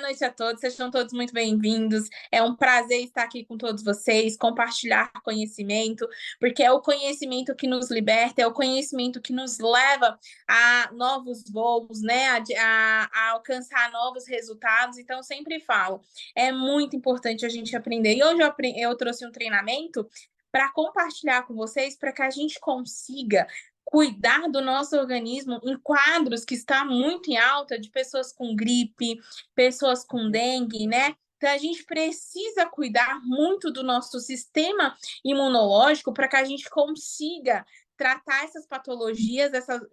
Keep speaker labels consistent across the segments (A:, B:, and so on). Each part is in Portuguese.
A: noite a todos, sejam todos muito bem-vindos. É um prazer estar aqui com todos vocês, compartilhar conhecimento, porque é o conhecimento que nos liberta, é o conhecimento que nos leva a novos voos, né? A alcançar novos resultados. Então, eu sempre falo, é muito importante a gente aprender. E hoje eu trouxe um treinamento para compartilhar com vocês, para que a gente consiga cuidar do nosso organismo em quadros que está muito em alta de pessoas com gripe, pessoas com dengue, né? Então, a gente precisa cuidar muito do nosso sistema imunológico para que a gente consiga tratar essas patologias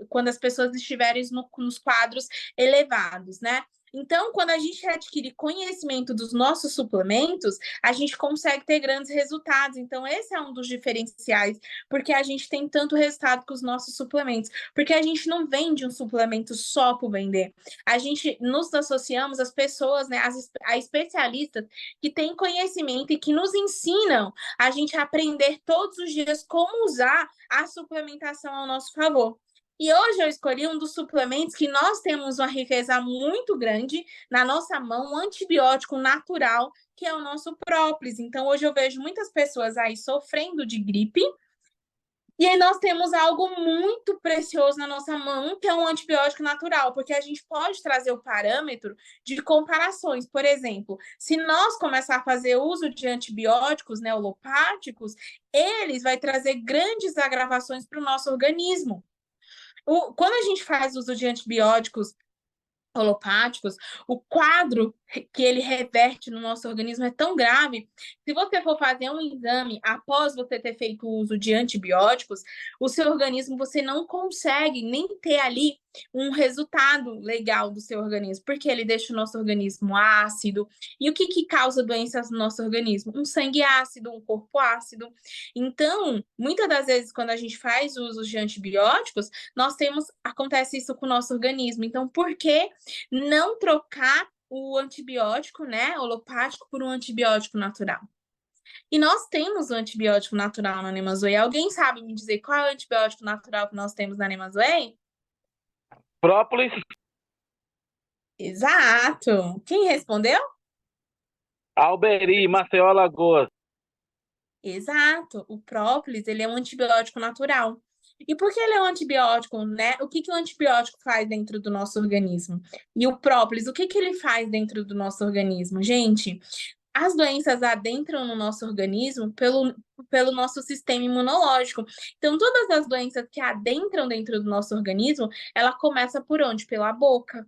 A: quando as pessoas estiverem nos quadros elevados, né? Então, quando a gente adquire conhecimento dos nossos suplementos, a gente consegue ter grandes resultados. Então, esse é um dos diferenciais, porque a gente tem tanto resultado com os nossos suplementos. Porque a gente não vende um suplemento só por vender. A gente nos associamos às pessoas, né, a especialistas que têm conhecimento e que nos ensinam a gente a aprender todos os dias como usar a suplementação ao nosso favor. E hoje eu escolhi um dos suplementos que nós temos uma riqueza muito grande na nossa mão, um antibiótico natural, que é o nosso própolis. Então, hoje eu vejo muitas pessoas aí sofrendo de gripe, e aí nós temos algo muito precioso na nossa mão, que é um antibiótico natural, porque a gente pode trazer o parâmetro de comparações. Por exemplo, se nós começar a fazer uso de antibióticos neolopáticos, eles vai trazer grandes agravações para o nosso organismo. Quando a gente faz uso de antibióticos alopáticos, o quadro que ele reverte no nosso organismo é tão grave. Se você for fazer um exame após você ter feito o uso de antibióticos, o seu organismo, você não consegue nem ter ali um resultado legal do seu organismo, porque ele deixa o nosso organismo ácido. E o que causa doenças no nosso organismo? Um sangue ácido, um corpo ácido. Então, muitas das vezes, quando a gente faz uso de antibióticos, acontece isso com o nosso organismo. Então, por que não trocar o antibiótico, né, holopático, por um antibiótico natural? E nós temos o antibiótico natural na Nemazoe. Alguém sabe me dizer qual é o antibiótico natural que nós temos na Nemazoe?
B: Própolis,
A: Exato. Quem respondeu?
B: Alberi, Maceió, Alagoas.
A: Exato. O própolis, ele é um antibiótico natural. E por que ele é um antibiótico, né? O que o antibiótico faz dentro do nosso organismo? E o própolis, o que ele faz dentro do nosso organismo? Gente, as doenças adentram no nosso organismo pelo nosso sistema imunológico. Então, todas as doenças que adentram dentro do nosso organismo, ela começa por onde? Pela boca.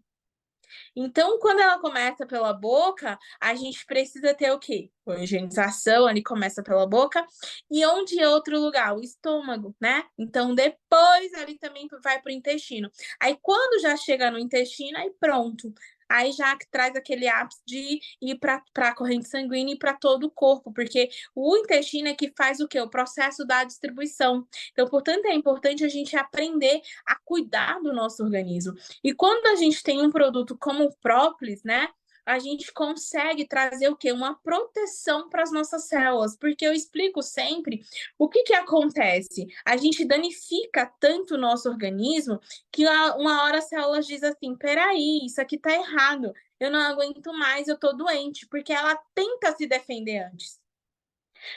A: Então, quando ela começa pela boca, a gente precisa ter o quê? A higienização ali começa pela boca. E onde é outro lugar? O estômago, né? Então, depois ali também vai para o intestino. Aí, quando já chega no intestino, aí pronto. Aí já traz aquele ápice de ir para a corrente sanguínea e para todo o corpo, porque o intestino é que faz o quê? O processo da distribuição. Então, portanto, é importante a gente aprender a cuidar do nosso organismo. E quando a gente tem um produto como o própolis, né? A gente consegue trazer o quê? Uma proteção para as nossas células, porque eu explico sempre o que acontece. A gente danifica tanto o nosso organismo que uma hora as células dizem assim: peraí, isso aqui tá errado, eu não aguento mais, eu tô doente, porque ela tenta se defender antes.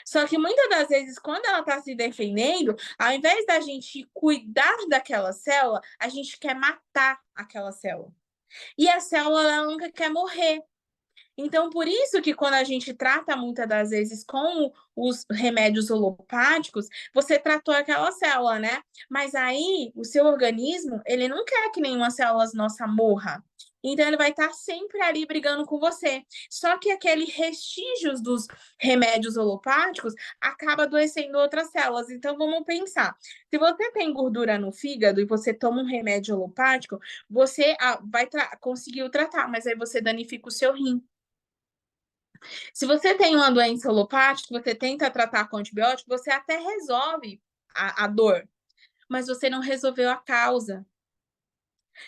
A: Só que muitas das vezes, quando ela está se defendendo, ao invés da gente cuidar daquela célula, a gente quer matar aquela célula. E a célula, ela nunca quer morrer. Então, por isso que quando a gente trata muitas das vezes com os remédios holopáticos, você tratou aquela célula, né? Mas aí, o seu organismo, ele não quer que nenhuma célula nossa morra. Então, ele vai estar sempre ali brigando com você. Só que aqueles restígios dos remédios holopáticos acaba adoecendo outras células. Então, vamos pensar. Se você tem gordura no fígado e você toma um remédio holopático, você vai conseguir tratar, mas aí você danifica o seu rim. Se você tem uma doença holopática, você tenta tratar com antibiótico, você até resolve a dor, mas você não resolveu a causa.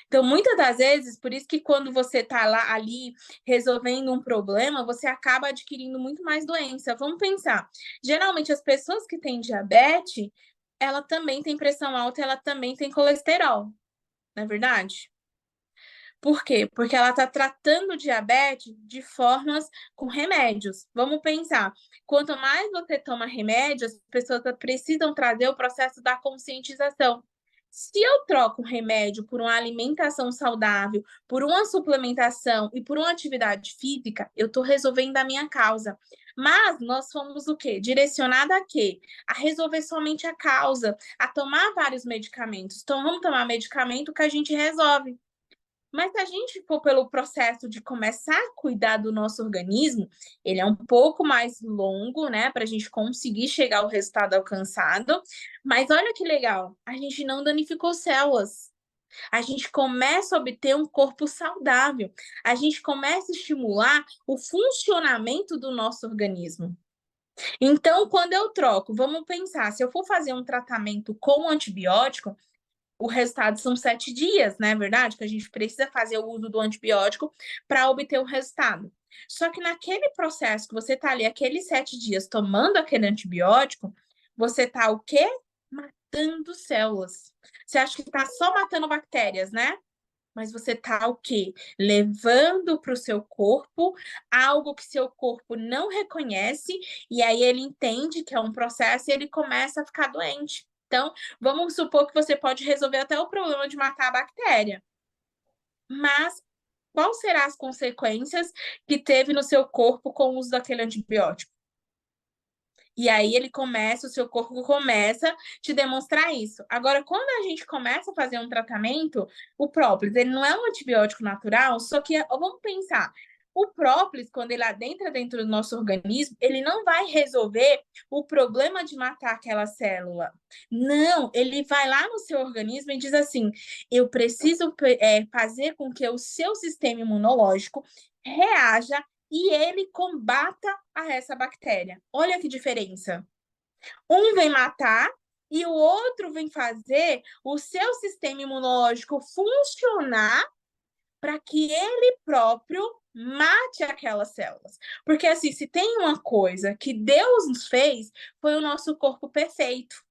A: Então, muitas das vezes, por isso que quando você está lá ali resolvendo um problema, você acaba adquirindo muito mais doença. Vamos pensar. Geralmente, as pessoas que têm diabetes, ela também tem pressão alta, ela também tem colesterol, não é verdade? Por quê? Porque ela está tratando o diabetes de formas com remédios. Vamos pensar, quanto mais você toma remédio, as pessoas precisam trazer o processo da conscientização. Se eu troco um remédio por uma alimentação saudável, por uma suplementação e por uma atividade física, eu estou resolvendo a minha causa. Mas nós fomos o quê? Direcionada a quê? A resolver somente a causa, a tomar vários medicamentos. Então, vamos tomar medicamento que a gente resolve. Mas se a gente for pelo processo de começar a cuidar do nosso organismo, ele é um pouco mais longo, né, para a gente conseguir chegar ao resultado alcançado. Mas olha que legal, a gente não danificou células. A gente começa a obter um corpo saudável. A gente começa a estimular o funcionamento do nosso organismo. Então, quando eu troco, vamos pensar, se eu for fazer um tratamento com antibiótico, o resultado são 7 dias, não é verdade? Que a gente precisa fazer o uso do antibiótico para obter o resultado. Só que naquele processo que você está ali, aqueles 7 dias tomando aquele antibiótico, você está o quê? Matando células. Você acha que está só matando bactérias, né? Mas você está o quê? Levando para o seu corpo algo que seu corpo não reconhece, e aí ele entende que é um processo e ele começa a ficar doente. Então, vamos supor que você pode resolver até o problema de matar a bactéria. Mas quais serão as consequências que teve no seu corpo com o uso daquele antibiótico? E aí ele começa, o seu corpo começa a te demonstrar isso. Agora, quando a gente começa a fazer um tratamento, o própolis, ele não é um antibiótico natural, só que vamos pensar, o própolis, quando ele adentra dentro do nosso organismo, ele não vai resolver o problema de matar aquela célula. Não, ele vai lá no seu organismo e diz assim: eu preciso fazer com que o seu sistema imunológico reaja e ele combata a essa bactéria. Olha que diferença. Um vem matar e o outro vem fazer o seu sistema imunológico funcionar para que ele próprio mate aquelas células. Porque assim, se tem uma coisa que Deus nos fez, foi o nosso corpo perfeito.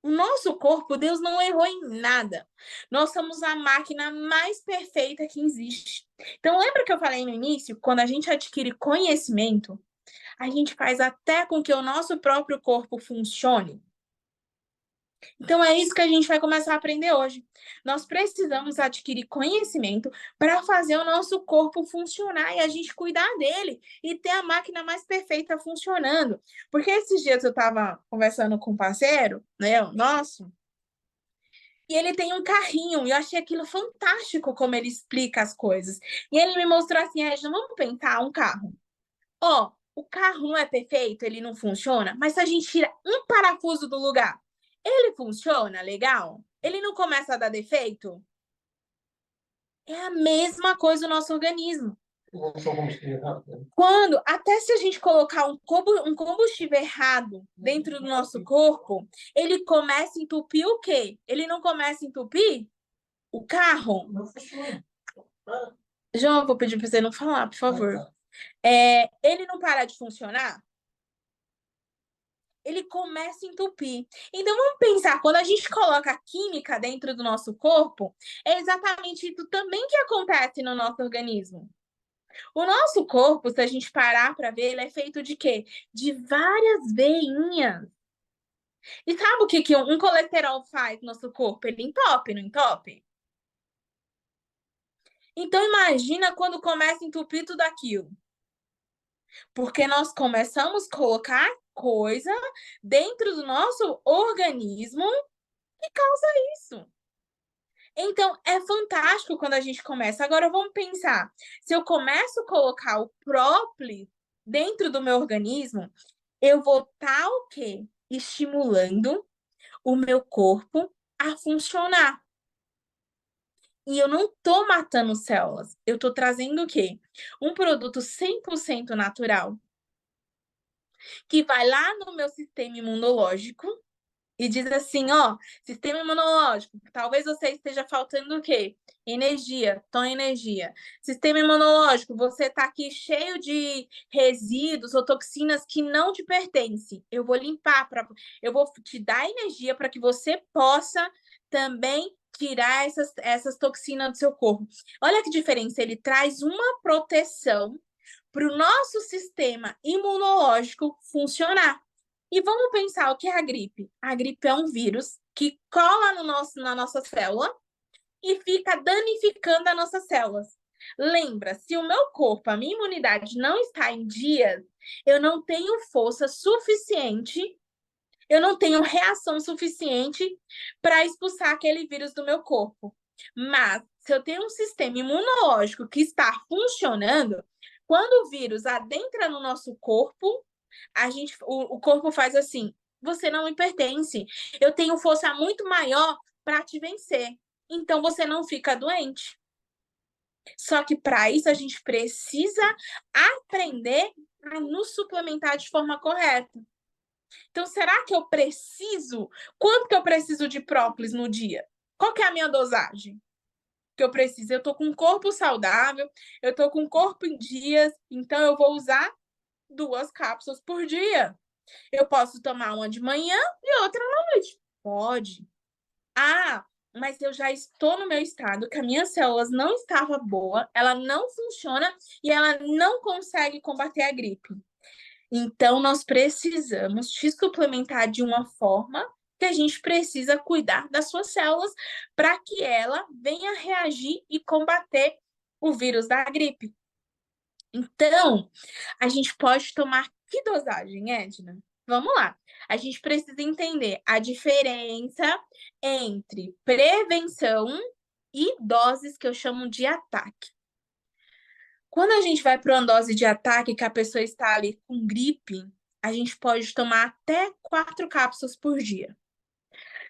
A: O nosso corpo, Deus não errou em nada. Nós somos a máquina mais perfeita que existe. Então, lembra que eu falei no início? Quando a gente adquire conhecimento, a gente faz até com que o nosso próprio corpo funcione. Então, é isso que a gente vai começar a aprender hoje. Nós precisamos adquirir conhecimento para fazer o nosso corpo funcionar e a gente cuidar dele e ter a máquina mais perfeita funcionando. Porque esses dias eu estava conversando com um parceiro, né, nosso, e ele tem um carrinho, e eu achei aquilo fantástico como ele explica as coisas. E ele me mostrou assim, Regina, vamos pensar um carro. Ó, o carro não é perfeito, ele não funciona, mas se a gente tira um parafuso do lugar, ele funciona legal? Ele não começa a dar defeito? É a mesma coisa o nosso organismo. Quando, até se a gente colocar um combustível errado dentro do nosso corpo, ele começa a entupir o quê? Ele não começa a entupir o carro? João, eu vou pedir para você não falar, por favor. Ele não para de funcionar? Ele começa a entupir. Então, vamos pensar, quando a gente coloca a química dentro do nosso corpo, é exatamente isso também que acontece no nosso organismo. O nosso corpo, se a gente parar para ver, ele é feito de quê? De várias veinhas. E sabe o que um colesterol faz no nosso corpo? Ele entope, não entope? Então, imagina quando começa a entupir tudo aquilo. Porque nós começamos a colocar coisa dentro do nosso organismo que causa isso. Então, é fantástico quando a gente começa. Agora, vamos pensar. Se eu começo a colocar o própolis dentro do meu organismo, eu vou estar o quê? Estimulando o meu corpo a funcionar. E eu não estou matando células. Eu estou trazendo o quê? Um produto 100% natural, que vai lá no meu sistema imunológico e diz assim, ó, sistema imunológico, talvez você esteja faltando o quê? Energia, toma energia. Sistema imunológico, você está aqui cheio de resíduos ou toxinas que não te pertencem. Eu vou limpar, eu vou te dar energia para que você possa também tirar essas toxinas do seu corpo. Olha que diferença, ele traz uma proteção para o nosso sistema imunológico funcionar. E vamos pensar o que é a gripe. A gripe é um vírus que cola na nossa célula e fica danificando as nossas células. Lembra, se o meu corpo, a minha imunidade não está em dia, eu não tenho força suficiente, eu não tenho reação suficiente para expulsar aquele vírus do meu corpo. Mas, se eu tenho um sistema imunológico que está funcionando, quando o vírus adentra no nosso corpo, o corpo faz assim: você não me pertence, eu tenho força muito maior para te vencer. Então você não fica doente. Só que para isso a gente precisa aprender a nos suplementar de forma correta. Então, será que eu preciso? Quanto que eu preciso de própolis no dia? Qual que é a minha dosagem que eu preciso? Eu tô com um corpo saudável, eu tô com um corpo em dias, então eu vou usar 2 cápsulas por dia. Eu posso tomar uma de manhã e outra à noite. Pode. Ah, mas eu já estou no meu estado que as minhas células não estavam boa, ela não funciona e ela não consegue combater a gripe. Então, nós precisamos te suplementar de uma forma que a gente precisa cuidar das suas células para que ela venha reagir e combater o vírus da gripe. Então, a gente pode tomar que dosagem, Edna? Vamos lá. A gente precisa entender a diferença entre prevenção e doses que eu chamo de ataque. Quando a gente vai para uma dose de ataque, que a pessoa está ali com gripe, a gente pode tomar até 4 cápsulas por dia.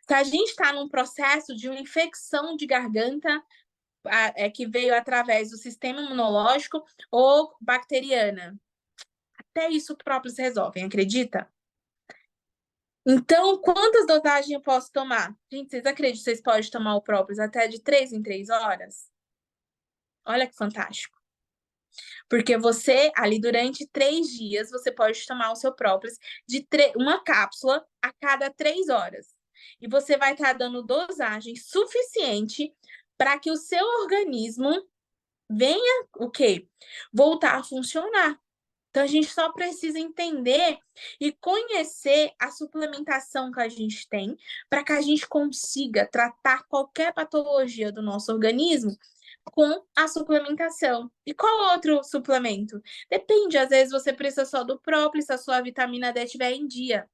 A: Se a gente está num processo de uma infecção de garganta, que veio através do sistema imunológico ou bacteriana, até isso próprios resolvem, acredita? Então, quantas dosagens eu posso tomar? Gente, vocês acreditam que vocês podem tomar o própolis até de 3 em 3 horas? Olha que fantástico. Porque você, ali durante 3 dias, você pode tomar o seu própolis de uma cápsula a cada 3 horas. E você vai estar dando dosagem suficiente para que o seu organismo venha o quê? Voltar a funcionar. Então, a gente só precisa entender e conhecer a suplementação que a gente tem para que a gente consiga tratar qualquer patologia do nosso organismo com a suplementação. E qual outro suplemento? Depende, às vezes você precisa só do própolis se a sua vitamina D estiver em dia.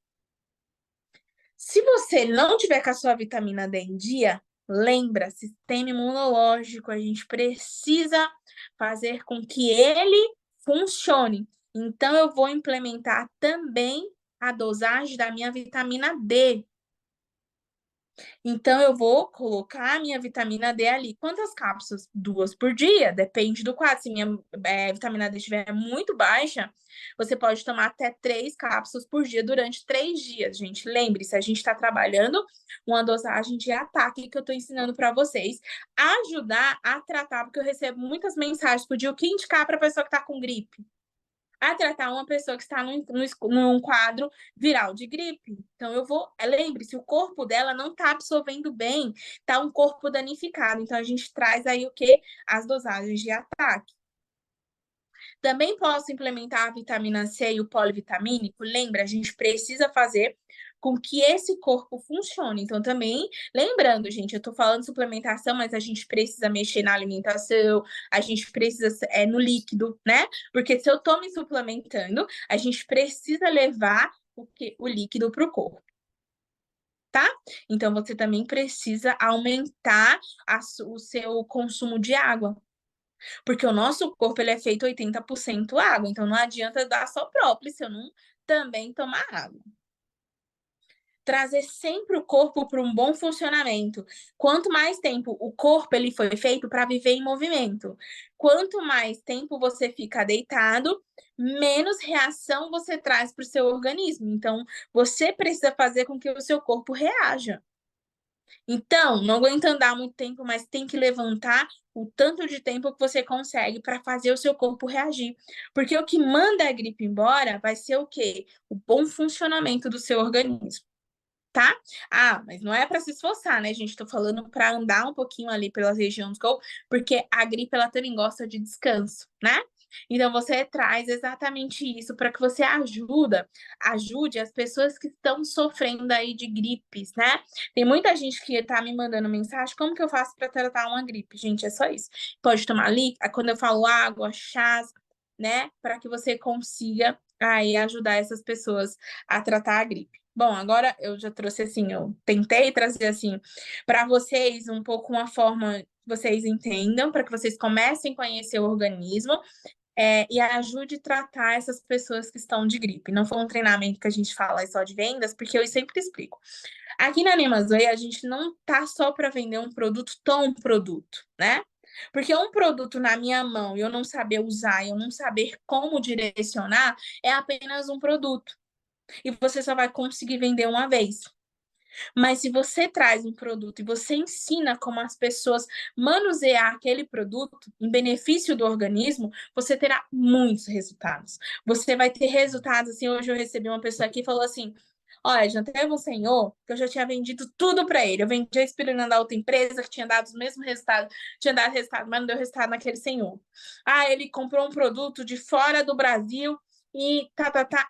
A: Se você não tiver com a sua vitamina D em dia, lembra, sistema imunológico, a gente precisa fazer com que ele funcione. Então, eu vou implementar também a dosagem da minha vitamina D. Então, eu vou colocar a minha vitamina D ali. Quantas cápsulas? 2 por dia, depende do quadro. Se minha vitamina D estiver muito baixa, você pode tomar até 3 cápsulas por dia durante 3 dias, gente. Lembre-se, a gente está trabalhando uma dosagem de ataque que eu estou ensinando para vocês. Ajudar a tratar, porque eu recebo muitas mensagens por dia, o que indicar para a pessoa que está com gripe? A tratar uma pessoa que está num quadro viral de gripe. Então, lembre-se, o corpo dela não está absorvendo bem, está um corpo danificado. Então, a gente traz aí o quê? As dosagens de ataque. Também posso implementar a vitamina C e o polivitamínico. Lembra, a gente precisa fazer com que esse corpo funcione. Então, também, lembrando, gente, eu tô falando de suplementação, mas a gente precisa mexer na alimentação, a gente precisa no líquido, né? Porque se eu tô me suplementando, a gente precisa levar o líquido para o corpo. Tá? Então, você também precisa aumentar o seu consumo de água. Porque o nosso corpo ele é feito 80% água, então não adianta dar só própolis se eu não também tomar água. Trazer sempre o corpo para um bom funcionamento. Quanto mais tempo o corpo ele foi feito para viver em movimento. Quanto mais tempo você fica deitado, menos reação você traz para o seu organismo. Então, você precisa fazer com que o seu corpo reaja. Então, não aguenta andar muito tempo, mas tem que levantar o tanto de tempo que você consegue para fazer o seu corpo reagir. Porque o que manda a gripe embora vai ser o quê? O bom funcionamento do seu organismo. tá? Ah, mas não é para se esforçar, né, gente? Tô falando para andar um pouquinho ali pela região do Gol, porque a gripe ela também gosta de descanso, né? Então você traz exatamente isso para que você ajude as pessoas que estão sofrendo aí de gripes, né? Tem muita gente que tá me mandando mensagem, como que eu faço para tratar uma gripe? Gente, é só isso. Pode tomar ali, quando eu falo água, chás, né, para que você consiga aí ajudar essas pessoas a tratar a gripe. Bom, agora eu já trouxe assim, eu tentei trazer assim para vocês um pouco uma forma que vocês entendam, para que vocês comecem a conhecer o organismo e ajude a tratar essas pessoas que estão de gripe. Não foi um treinamento que a gente fala só de vendas, porque eu sempre explico. Aqui na Nemazoe, a gente não tá só para vender um produto, tão produto, né? Porque um produto na minha mão e eu não saber usar, eu não saber como direcionar, é apenas um produto. E você só vai conseguir vender uma vez. Mas se você traz um produto e você ensina como as pessoas manusear aquele produto em benefício do organismo, você terá muitos resultados. Você vai ter resultados, assim, hoje eu recebi uma pessoa aqui e falou assim, olha, já teve um senhor que eu já tinha vendido tudo para ele. Eu vendi a aspirina da outra empresa que tinha dado os mesmos resultados, tinha dado resultado, mas não deu resultado naquele senhor. Ah, ele comprou um produto de fora do Brasil e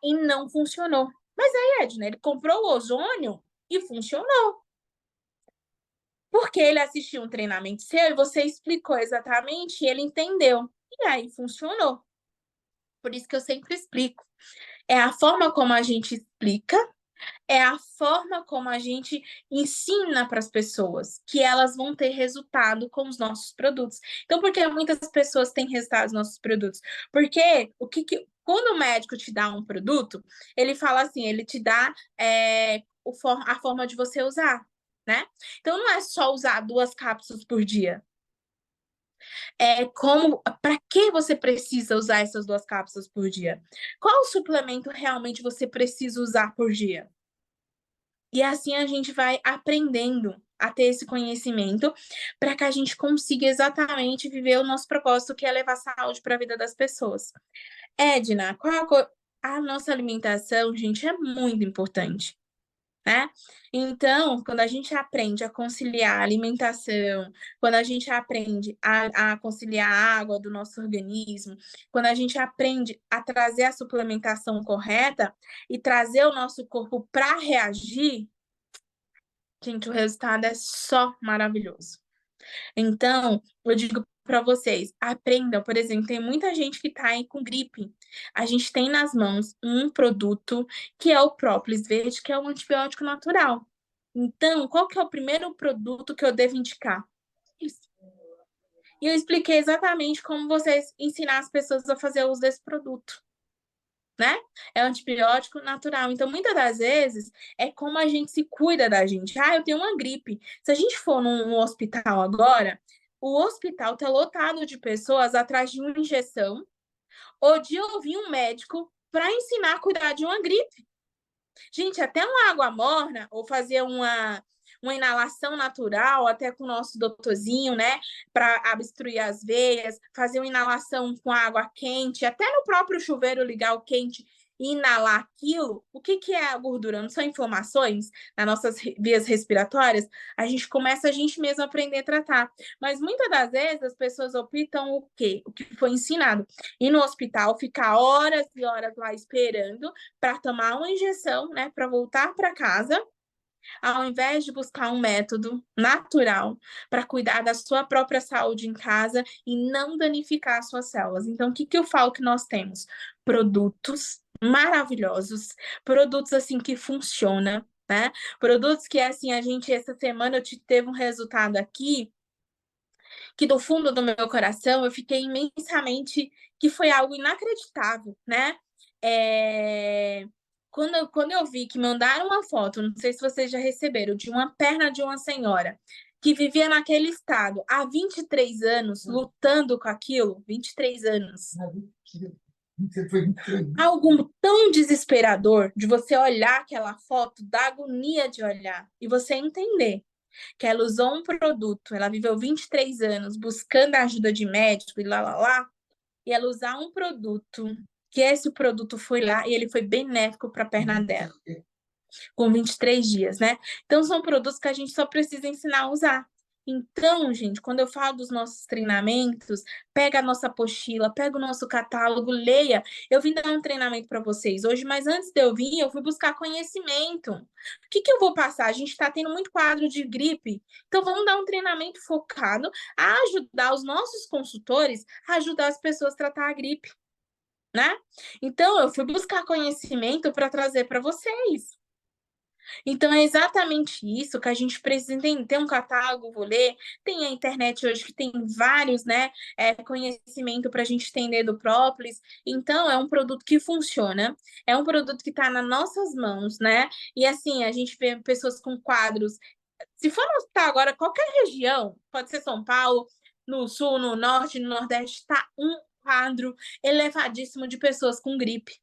A: e não funcionou. Mas aí, Edna, ele comprou o ozônio e funcionou. Porque ele assistiu um treinamento seu e você explicou exatamente e ele entendeu. E aí funcionou. Por isso que eu sempre explico. É a forma como a gente explica, é a forma como a gente ensina para as pessoas que elas vão ter resultado com os nossos produtos. Então, por que muitas pessoas têm resultado nos nossos produtos? Porque quando o médico te dá um produto, ele fala assim, ele te dá a forma de você usar, né? Então, não é só usar 2 cápsulas por dia. Para que você precisa usar essas 2 cápsulas por dia? Qual suplemento realmente você precisa usar por dia? E assim a gente vai aprendendo a ter esse conhecimento para que a gente consiga exatamente viver o nosso propósito, que é levar saúde para a vida das pessoas. Edna, a nossa alimentação, gente, é muito importante, né? Então, quando a gente aprende a conciliar a alimentação, quando a gente aprende a conciliar a água do nosso organismo, quando a gente aprende a trazer a suplementação correta e trazer o nosso corpo para reagir, gente, o resultado é só maravilhoso. Então, eu digo para vocês, aprendam, por exemplo, tem muita gente que está aí com gripe. A gente tem nas mãos um produto que é o própolis verde, que é um antibiótico natural. Então, qual que é o primeiro produto que eu devo indicar? Isso. E eu expliquei exatamente como vocês ensinar as pessoas a fazer uso desse produto, né? É um antibiótico natural. Então, muitas das vezes, é como a gente se cuida da gente. Ah, eu tenho uma gripe. Se a gente for num hospital agora, o hospital está lotado de pessoas atrás de uma injeção ou de ouvir um médico para ensinar a cuidar de uma gripe. Gente, até uma água morna ou fazer uma inalação natural, até com o nosso doutorzinho, né, para obstruir as veias, fazer uma inalação com água quente, até no próprio chuveiro ligar o quente e inalar aquilo. O que que é a gordura? Não são inflamações nas nossas vias respiratórias? A gente começa a gente mesmo a aprender a tratar. Mas muitas das vezes as pessoas optam o quê? O que foi ensinado. Ir no hospital, ficar horas e horas lá esperando para tomar uma injeção, né, para voltar para casa, ao invés de buscar um método natural para cuidar da sua própria saúde em casa e não danificar as suas células. Então, o que que eu falo que nós temos? Produtos maravilhosos, produtos assim que funcionam, né? Produtos que assim a gente essa semana teve um resultado aqui que do fundo do meu coração eu fiquei imensamente que foi algo inacreditável, né? É... Quando eu vi que mandaram uma foto, não sei se vocês já receberam, de uma perna de uma senhora que vivia naquele estado há 23 anos, lutando com aquilo, 23 anos. Algo tão desesperador de você olhar aquela foto, da agonia de olhar, e você entender que ela usou um produto, ela viveu 23 anos buscando a ajuda de médico e lá, e ela usar um produto, que esse produto foi lá e ele foi benéfico para a perna dela. com 23 dias, né? Então, são produtos que a gente só precisa ensinar a usar. Então, gente, quando eu falo dos nossos treinamentos, pega a nossa apostila, pega o nosso catálogo, leia. Eu vim dar um treinamento para vocês hoje, mas antes de eu vir, eu fui buscar conhecimento. O que que eu vou passar? A gente está tendo muito quadro de gripe, então vamos dar um treinamento focado a ajudar os nossos consultores a ajudar as pessoas a tratar a gripe, né? Então, eu fui buscar conhecimento para trazer para vocês. Então, é exatamente isso que a gente precisa entender. Tem um catálogo, vou ler, tem a internet hoje que tem vários, né, conhecimento para a gente entender do própolis. Então, é um produto que funciona, é um produto que está nas nossas mãos, né? E assim, a gente vê pessoas com quadros. Se for notar agora, qualquer região, pode ser São Paulo, no sul, no norte, no nordeste, está um quadro elevadíssimo de pessoas com gripe.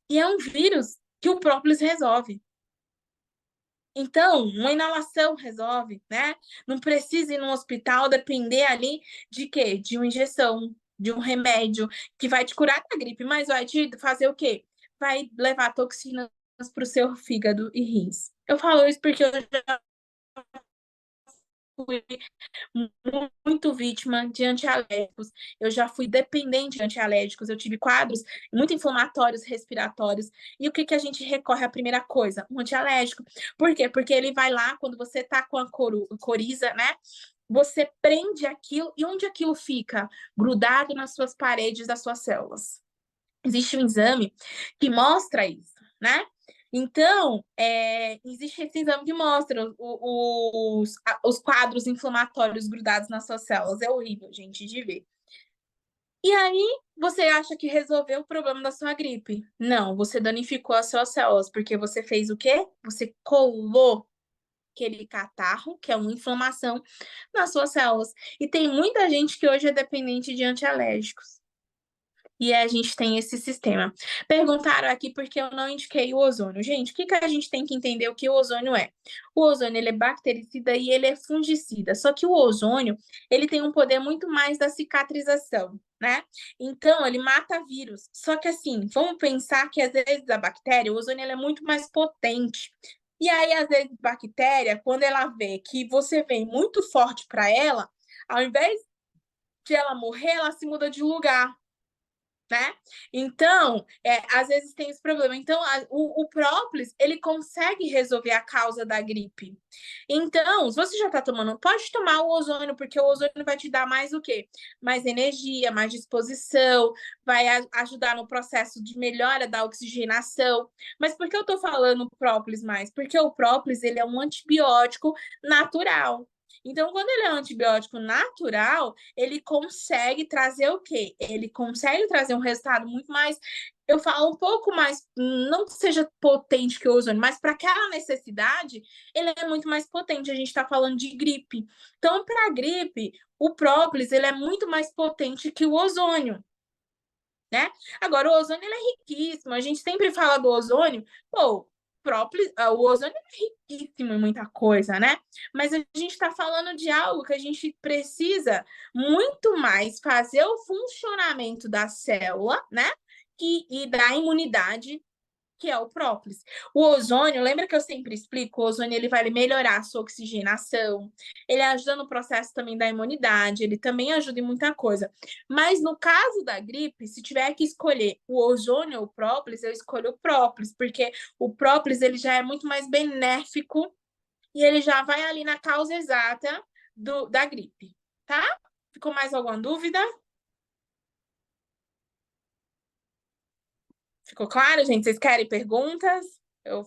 A: E é um vírus que o própolis resolve. Então, uma inalação resolve, né? Não precisa ir no hospital depender ali de quê? De uma injeção, de um remédio que vai te curar da gripe, mas vai te fazer o quê? Vai levar toxinas para o seu fígado e rins. Eu falo isso porque eu já fui muito vítima de antialérgicos, eu já fui dependente de antialérgicos, eu tive quadros muito inflamatórios, respiratórios. E o que que a gente recorre à primeira coisa? Um antialérgico. Por quê? Porque ele vai lá, quando você tá com a coriza, né? Você prende aquilo, e onde aquilo fica? Grudado nas suas paredes das suas células. Existe um exame que mostra isso, né? Então, existe esse exame que mostra os quadros inflamatórios grudados nas suas células. É horrível, gente, de ver. E aí, você acha que resolveu o problema da sua gripe? Não, você danificou as suas células, porque você fez o quê? Você colou aquele catarro, que é uma inflamação, nas suas células. E tem muita gente que hoje é dependente de antialérgicos. E a gente tem esse sistema. Perguntaram aqui porque eu não indiquei o ozônio. Gente, o que que a gente tem que entender o que o ozônio é? O ozônio, ele é bactericida e ele é fungicida. Só que o ozônio, ele tem um poder muito mais da cicatrização, né? Então, ele mata vírus. Só que assim, vamos pensar que às vezes a bactéria, o ozônio, ele é muito mais potente. E aí, às vezes, a bactéria, quando ela vê que você vem muito forte para ela, ao invés de ela morrer, ela se muda de lugar, né? Então, às vezes tem esse problema. Então, o própolis, ele consegue resolver a causa da gripe. Então, se você já está tomando, pode tomar o ozônio, porque o ozônio vai te dar mais o quê? Mais energia, mais disposição, vai ajudar no processo de melhora da oxigenação. Mas por que eu estou falando própolis mais? Porque o própolis, ele é um antibiótico natural. Então, quando ele é um antibiótico natural, ele consegue trazer o quê? Ele consegue trazer um resultado muito mais, eu falo um pouco mais, não que seja potente que o ozônio, mas para aquela necessidade, ele é muito mais potente. A gente está falando de gripe. Então, para a gripe, o própolis ele é muito mais potente que o ozônio, né? Agora, o ozônio ele é riquíssimo. A gente sempre fala do ozônio, pô, própolis, o ozônio é riquíssimo em muita coisa, né? Mas a gente está falando de algo que a gente precisa muito mais fazer o funcionamento da célula, né? E da imunidade, que é o própolis. O ozônio, lembra que eu sempre explico? O ozônio ele vai melhorar a sua oxigenação, ele ajuda no processo também da imunidade, ele também ajuda em muita coisa. Mas no caso da gripe, se tiver que escolher o ozônio ou o própolis, eu escolho o própolis, porque o própolis ele já é muito mais benéfico e ele já vai ali na causa exata da gripe, tá? Ficou mais alguma dúvida? Ficou claro, gente? Vocês querem perguntas? Eu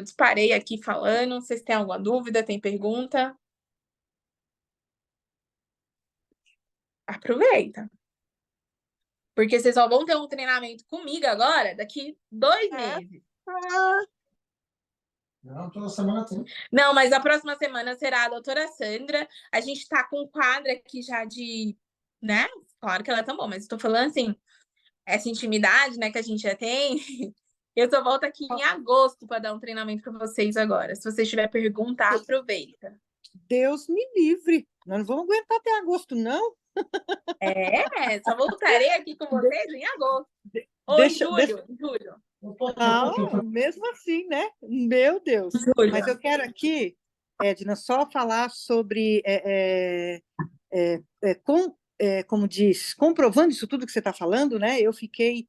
A: disparei aqui falando. Vocês têm alguma dúvida? Tem pergunta? Aproveita. Porque vocês só vão ter um treinamento comigo agora daqui 2 meses.
C: Não, toda semana tem.
A: Não, mas a próxima semana será a doutora Sandra. A gente tá com um quadro aqui já de, né? Claro que ela é tão boa, mas estou falando assim, essa intimidade, né, que a gente já tem. Eu só volto aqui em agosto para dar um treinamento para vocês agora. Se vocês tiverem pergunta, aproveita.
D: Deus me livre. Nós não vamos aguentar até agosto, não?
A: Só voltarei aqui com vocês em agosto. Ou em julho.
D: Não, mesmo assim, né? Meu Deus. Mas
A: Júlia.
D: eu quero aqui, Edna, só falar sobre, como diz, comprovando isso tudo que você está falando, né? Eu fiquei,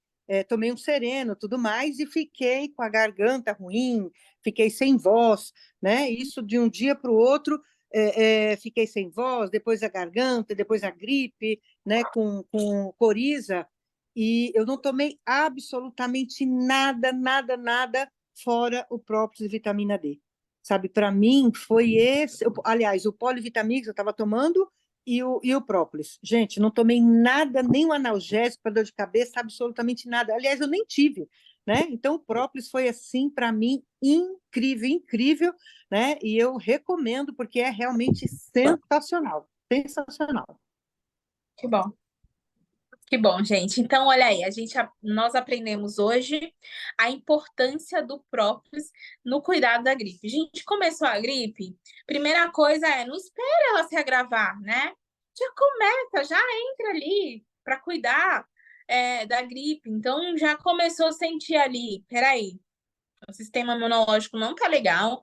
D: tomei um sereno, tudo mais, e fiquei com a garganta ruim, fiquei sem voz, né? Isso de um dia para o outro, fiquei sem voz, depois a garganta, depois a gripe, né? Com coriza, e eu não tomei absolutamente nada, nada, nada fora o próprio de vitamina D. Sabe, para mim foi esse, aliás, o polivitamínico eu estava tomando e o própolis. Gente, não tomei nada, nem um analgésico para dor de cabeça, absolutamente nada. Aliás, eu nem tive, né? Então, o própolis foi assim, para mim, incrível, incrível, né? E eu recomendo, porque é realmente sensacional, sensacional.
A: Que bom. Que bom, gente. Então, olha aí, nós aprendemos hoje a importância do própolis no cuidado da gripe. Gente, começou a gripe, primeira coisa não espera ela se agravar, né? Já começa, já entra ali para cuidar da gripe. Então, já começou a sentir ali, peraí, o sistema imunológico não tá legal,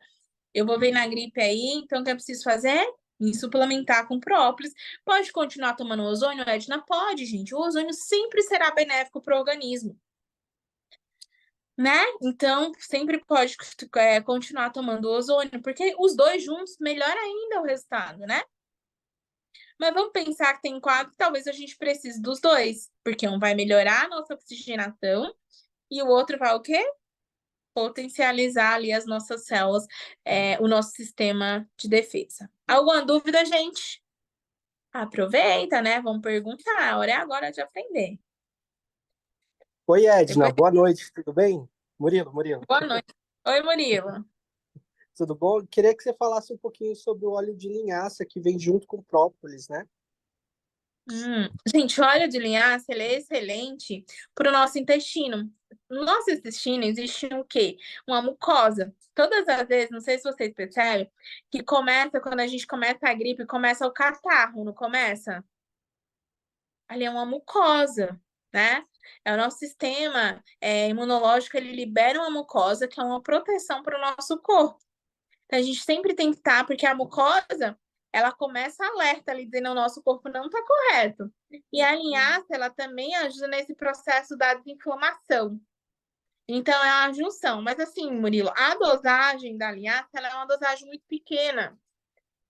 A: eu vou ver na gripe aí, então o que eu preciso fazer? Me suplementar com própolis. Pode continuar tomando ozônio, Edna? Pode, gente. O ozônio sempre será benéfico para o organismo, né? Então, sempre pode continuar tomando ozônio, porque os dois juntos melhora ainda o resultado, né? Mas vamos pensar que tem quadro que talvez a gente precise dos dois, porque um vai melhorar a nossa oxigenação e o outro vai o quê? Potencializar ali as nossas células, o nosso sistema de defesa. Alguma dúvida, gente? Aproveita, né? Vamos perguntar. A hora é agora de aprender.
C: Oi, Edna,
A: Depois,
C: boa noite, tudo bem? Murilo,
A: boa noite. Oi, Murilo.
C: tudo bom? Queria que você falasse um pouquinho sobre o óleo de linhaça que vem junto com própolis, né?
A: Gente, o óleo de linhaça, ele é excelente para o nosso intestino. No nosso intestino existe o quê? Uma mucosa. Todas as vezes, não sei se vocês percebem, que começa, quando a gente começa a gripe, começa o catarro, não começa? Ali é uma mucosa, né? É o nosso sistema imunológico, ele libera uma mucosa que é uma proteção para o nosso corpo. Então, a gente sempre tem que estar, porque a mucosa, ela começa alerta ali, dizendo que o nosso corpo não está correto. E a linhaça, ela também ajuda nesse processo da desinflamação. Então, é a junção. Mas assim, Murilo, a dosagem da linhaça, ela é uma dosagem muito pequena.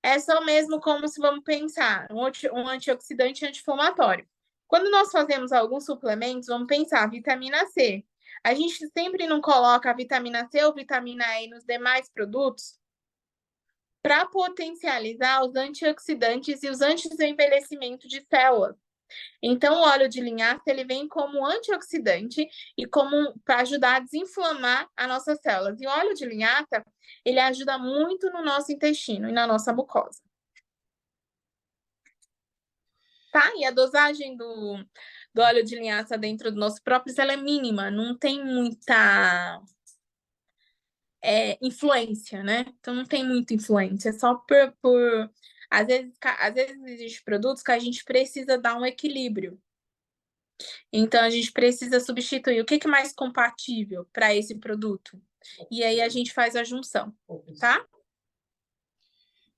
A: É só mesmo como se vamos pensar, um antioxidante anti-inflamatório. Quando nós fazemos alguns suplementos, vamos pensar, vitamina C. A gente sempre não coloca a vitamina C ou vitamina E nos demais produtos para potencializar os antioxidantes e os anti-envelhecimento de células. Então, o óleo de linhaça ele vem como antioxidante e como para ajudar a desinflamar as nossas células. E o óleo de linhaça ele ajuda muito no nosso intestino e na nossa mucosa. Tá? E a dosagem do óleo de linhaça dentro do nosso próprio ela é mínima, não tem muita influência, né? Então não tem muita influência, é só por... Às vezes existem produtos que a gente precisa dar um equilíbrio. Então a gente precisa substituir o que é mais compatível para esse produto. E aí a gente faz a junção, tá?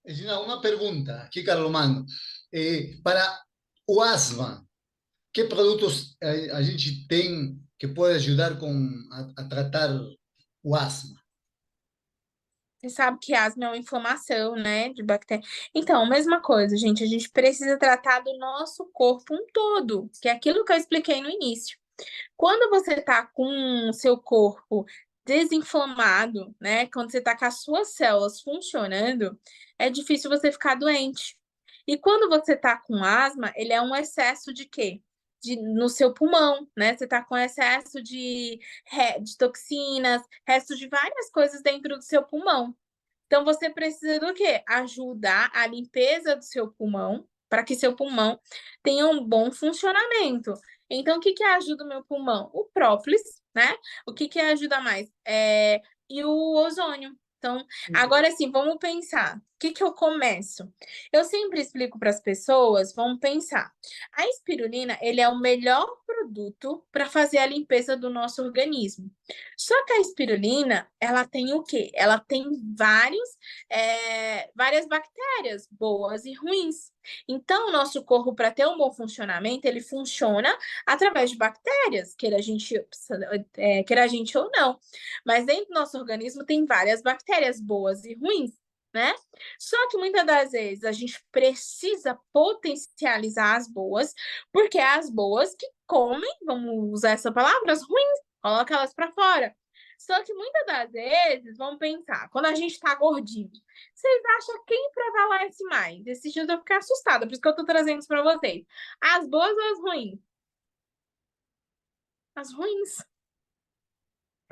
E: Gina, una pregunta, aquí Carlomagno. Para o asma, ¿qué productos a gente tem que pode ajudar a tratar o asma?
A: Você sabe que asma é uma inflamação, né, de bactéria. Então, mesma coisa, gente, a gente precisa tratar do nosso corpo um todo, que é aquilo que eu expliquei no início. Quando você tá com o seu corpo desinflamado, né, quando você tá com as suas células funcionando, é difícil você ficar doente. E quando você tá com asma, ele é um excesso de quê? No seu pulmão, né? Você tá com excesso de toxinas, resto de várias coisas dentro do seu pulmão. Então, você precisa do quê? Ajudar a limpeza do seu pulmão, para que seu pulmão tenha um bom funcionamento. Então, o que que ajuda o meu pulmão? O própolis, né? O que que ajuda mais? E o ozônio. Então, agora sim, vamos pensar. O que que eu começo? Eu sempre explico para as pessoas, vamos pensar. A espirulina, ele é o melhor produto para fazer a limpeza do nosso organismo. Só que a espirulina, ela tem o quê? Ela tem várias bactérias boas e ruins. Então, o nosso corpo, para ter um bom funcionamento, ele funciona através de bactérias, queira a gente ou não. Mas dentro do nosso organismo tem várias bactérias boas e ruins, né? Só que muitas das vezes a gente precisa potencializar as boas, porque é as boas que comem, vamos usar essa palavra, as ruins, coloca elas para fora. Só que muitas das vezes, vamos pensar, quando a gente tá gordinho, vocês acham quem prevalece mais? Esses dias eu fiquei assustada, por isso que eu tô trazendo isso para vocês. As boas ou as ruins? As ruins.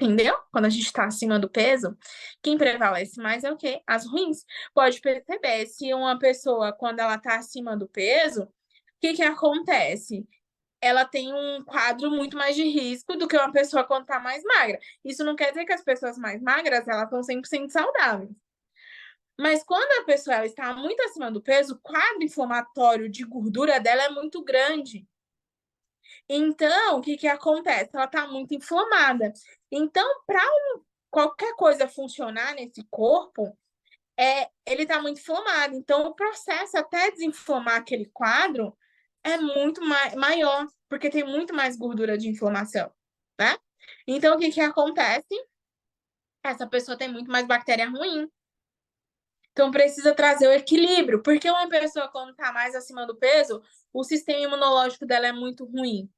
A: Entendeu? Quando a gente está acima do peso, quem prevalece mais é o quê? As ruins. Pode perceber, se uma pessoa, quando ela está acima do peso, o que que acontece? Ela tem um quadro muito mais de risco do que uma pessoa quando está mais magra. Isso não quer dizer que as pessoas mais magras, elas estão 100% saudáveis. Mas quando a pessoa ela está muito acima do peso, o quadro inflamatório de gordura dela é muito grande. Então, o que que acontece? Ela está muito inflamada. Então, para qualquer coisa funcionar nesse corpo, ele está muito inflamado. Então, o processo até desinflamar aquele quadro é muito maior, porque tem muito mais gordura de inflamação, né? Então, o que que acontece? Essa pessoa tem muito mais bactéria ruim. Então, precisa trazer o equilíbrio, porque uma pessoa, quando está mais acima do peso, o sistema imunológico dela é muito ruim.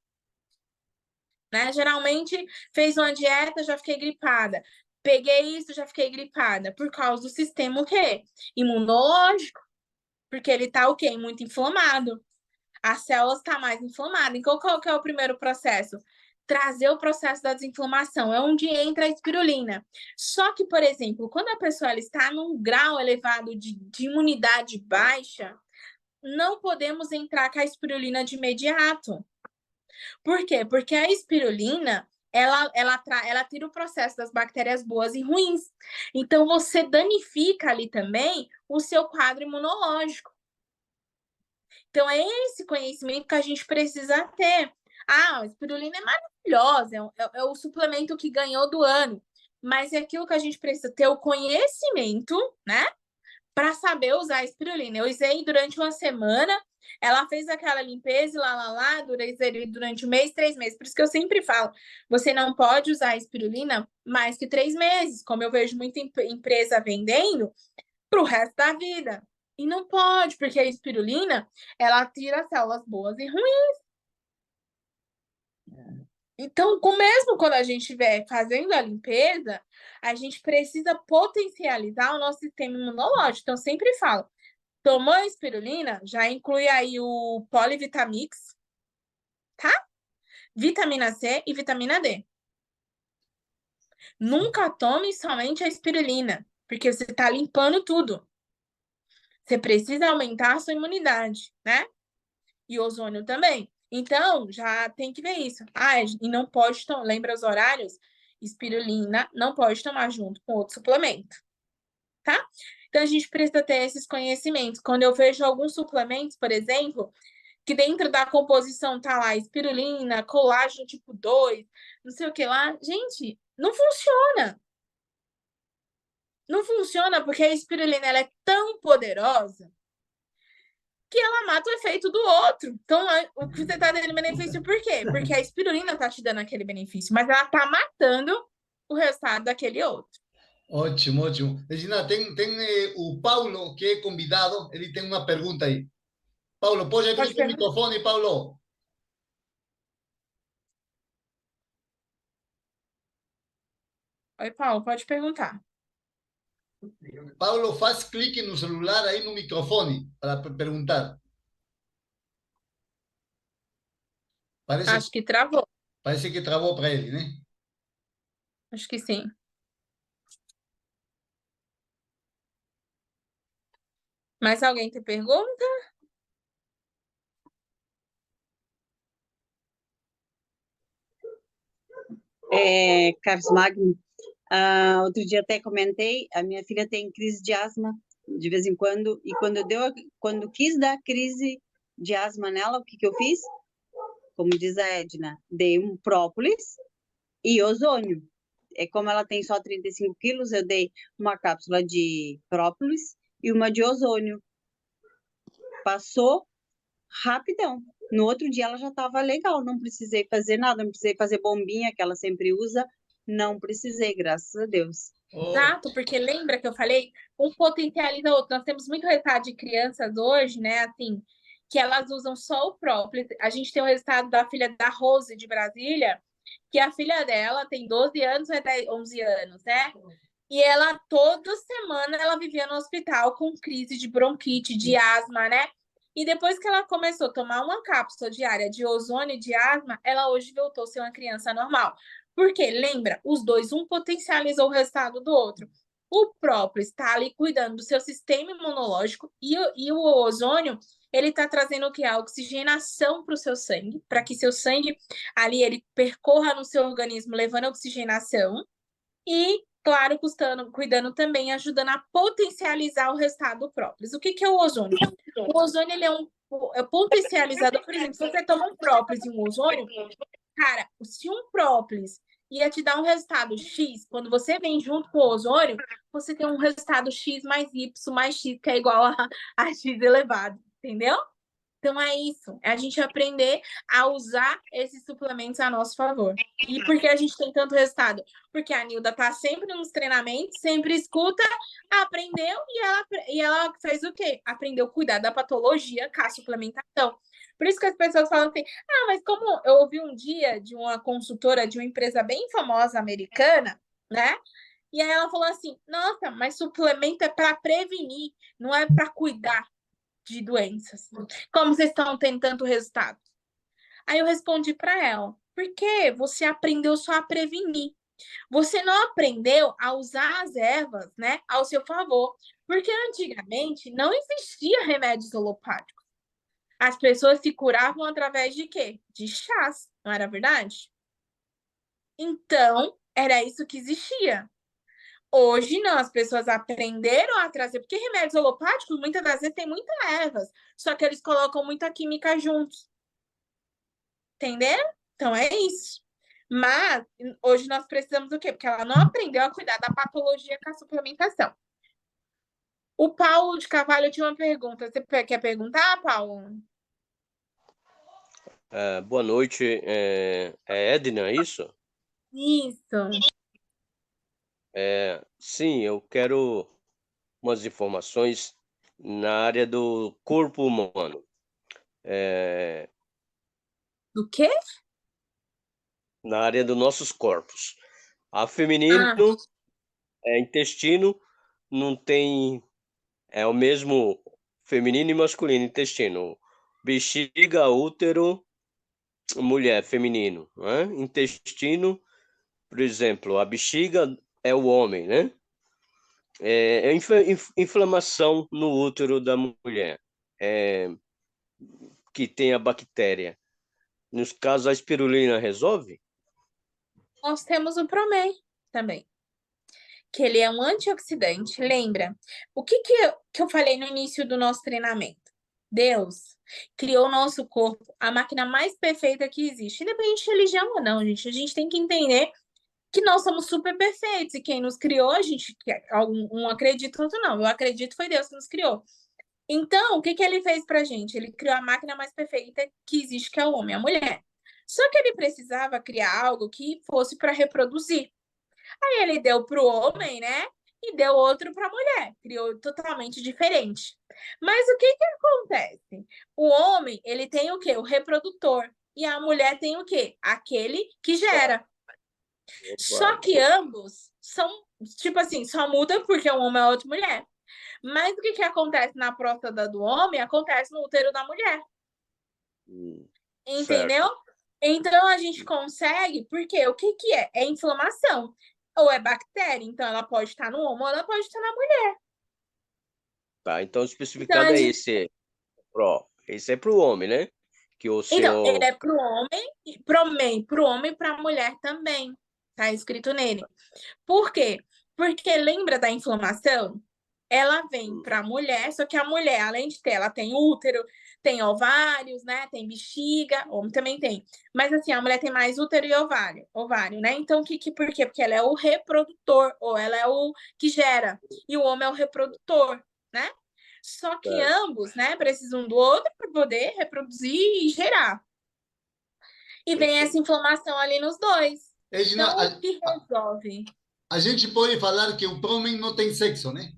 A: Né? Geralmente fez uma dieta, já fiquei gripada. Peguei isso, já fiquei gripada. Por causa do sistema o quê? Imunológico. Porque ele tá o quê? Muito inflamado. As células estão mais inflamadas. Então, qual que é o primeiro processo? Trazer o processo da desinflamação. É onde entra a espirulina. Só que, por exemplo, quando a pessoa ela está num grau elevado de imunidade baixa, não podemos entrar com a espirulina de imediato. Por quê? Porque a espirulina, ela tira o processo das bactérias boas e ruins. Então, você danifica ali também o seu quadro imunológico. Então, é esse conhecimento que a gente precisa ter. Ah, a espirulina é maravilhosa, é o suplemento que ganhou do ano. Mas é aquilo que a gente precisa ter o conhecimento, né? Para saber usar a espirulina. Eu usei durante uma semana, ela fez aquela limpeza, durante um mês, 3 meses. Por isso que eu sempre falo, você não pode usar a espirulina mais que 3 meses, como eu vejo muita empresa vendendo, para o resto da vida. E não pode, porque a espirulina, ela tira células boas e ruins. Então, mesmo quando a gente estiver fazendo a limpeza, a gente precisa potencializar o nosso sistema imunológico. Então, eu sempre falo, tomou a espirulina, já inclui aí o Polivitamix, tá? Vitamina C e vitamina D. Nunca tome somente a espirulina, porque você está limpando tudo. Você precisa aumentar a sua imunidade, né? E ozônio também. Então, já tem que ver isso. Ah, e não pode tomar, lembra os horários? Espirulina não pode tomar junto com outro suplemento, tá? Então, a gente precisa ter esses conhecimentos. Quando eu vejo alguns suplementos, por exemplo, que dentro da composição tá lá espirulina, colágeno tipo 2, não sei o que lá. Gente, não funciona. Não funciona porque a espirulina ela é tão poderosa que ela mata o efeito do outro. Então, o que você tá dando benefício por quê? Porque a espirulina tá te dando aquele benefício, mas ela tá matando o resultado daquele outro.
E: Ótimo, ótimo. Regina, tem o Paulo, que é convidado, ele tem uma pergunta aí. Paulo, pode abrir o microfone, Paulo?
A: Oi, Paulo, pode perguntar.
E: Paulo, faz clique no celular aí no microfone para perguntar.
A: Acho que travou.
E: Parece que travou para ele, né?
A: Acho que sim. Mais alguém tem pergunta?
F: Carlos Magno, Outro dia até comentei, a minha filha tem crise de asma de vez em quando, e quando quis dar crise de asma nela, o que que eu fiz? Como diz a Edna, dei um própolis e ozônio. Como ela tem só 35 quilos, eu dei uma cápsula de própolis e uma de ozônio. Passou rapidão. No outro dia ela já estava legal, não precisei fazer nada, não precisei fazer bombinha que ela sempre usa, não precisei, graças a Deus.
A: Exato, porque lembra que eu falei, um potencializa o outro. Nós temos muito resultado de crianças hoje, né, assim, que elas usam só o próprio. A gente tem o resultado da filha da Rose de Brasília, que a filha dela tem 12 anos ou 11 anos, né? E ela, toda semana, ela vivia no hospital com crise de bronquite, de asma, né? E depois que ela começou a tomar uma cápsula diária de ozônio e de asma, ela hoje voltou a ser uma criança normal. Porque, lembra, os dois, um potencializou o resultado do outro. O próprio está ali cuidando do seu sistema imunológico e o ozônio, ele está trazendo o que? A oxigenação para o seu sangue, para que seu sangue ali ele percorra no seu organismo, levando a oxigenação e, claro, cuidando também, ajudando a potencializar o resultado do própolis. O que é o ozônio? O ozônio ele é um potencializador. Por exemplo, se você toma um própolis e um ozônio, cara, se um própolis ia te dar um resultado X, quando você vem junto com o ozônio, você tem um resultado X mais Y mais X, que é igual a X elevado, entendeu? Então é isso, é a gente aprender a usar esses suplementos a nosso favor. E por que a gente tem tanto resultado? Porque a Nilda tá sempre nos treinamentos, sempre escuta, aprendeu e ela fez o quê? Aprendeu a cuidar da patologia com a suplementação. Por isso que as pessoas falam assim, mas como eu ouvi um dia de uma consultora de uma empresa bem famosa americana, né? E aí ela falou assim, nossa, mas suplemento é para prevenir, não é para cuidar de doenças. Como vocês estão tendo tanto resultado? Aí eu respondi para ela, porque você aprendeu só a prevenir. Você não aprendeu a usar as ervas, né, ao seu favor. Porque antigamente não existia remédios alopáticos. As pessoas se curavam através de quê? De chás, não era verdade? Então, era isso que existia. Hoje não, as pessoas aprenderam a trazer, porque remédios alopáticos muitas das vezes tem muitas ervas, só que eles colocam muita química juntos. Entenderam? Então é isso. Mas hoje nós precisamos do quê? Porque ela não aprendeu a cuidar da patologia com a suplementação. O Paulo de Carvalho tinha uma pergunta. Você quer perguntar, Paulo?
G: Boa noite, é Edna, é isso?
A: Isso.
G: Sim, eu quero umas informações na área do corpo humano.
A: Do quê?
G: Na área dos nossos corpos. A feminino, intestino, não tem... É o mesmo feminino e masculino, intestino. Bexiga, útero, mulher, feminino. Né? Intestino, por exemplo, a bexiga é o homem, né? Inflamação no útero da mulher, que tem a bactéria. Nos casos, a espirulina resolve?
A: Nós temos o Promei também, que ele é um antioxidante. Lembra? O que eu falei no início do nosso treinamento? Deus criou o nosso corpo, a máquina mais perfeita que existe. Independente de religião ou não, gente. A gente tem que entender que nós somos super perfeitos. E quem nos criou, a gente... Um acredita, outro não. Eu acredito foi Deus que nos criou. Então, o que ele fez pra gente? Ele criou a máquina mais perfeita que existe, que é o homem e a mulher. Só que ele precisava criar algo que fosse para reproduzir. Aí ele deu para o homem, né? E deu outro para a mulher. Criou totalmente diferente. Mas o que acontece? O homem, ele tem o quê? O reprodutor. E a mulher tem o quê? Aquele que gera. Só que ambos são, tipo assim, só muda porque um homem é outra mulher. Mas o que acontece na próstata do homem, acontece no útero da mulher. Entendeu?
G: Certo.
A: Então a gente consegue, porque o que é? É inflamação. Ou é bactéria, então ela pode estar no homem ou ela pode estar na mulher.
G: Tá, então o especificado é esse. Esse é para o homem, né? Que o senhor...
A: Então, ele é para o homem, pro homem e para a mulher também. Tá escrito nele. Por quê? Porque lembra da inflamação? Ela vem para a mulher, só que a mulher, além de ter, ela tem útero, tem ovários, né? Tem bexiga, homem também tem. Mas assim, a mulher tem mais útero e ovário, né? Então, por quê? Porque ela é o reprodutor, ou ela é o que gera, e o homem é o reprodutor, né? Só que ambos, né, precisam do outro para poder reproduzir e gerar. E vem essa inflamação ali nos dois.
E: Edna,
A: Então, o que resolve?
E: a gente pode falar que o homem não tem sexo, né?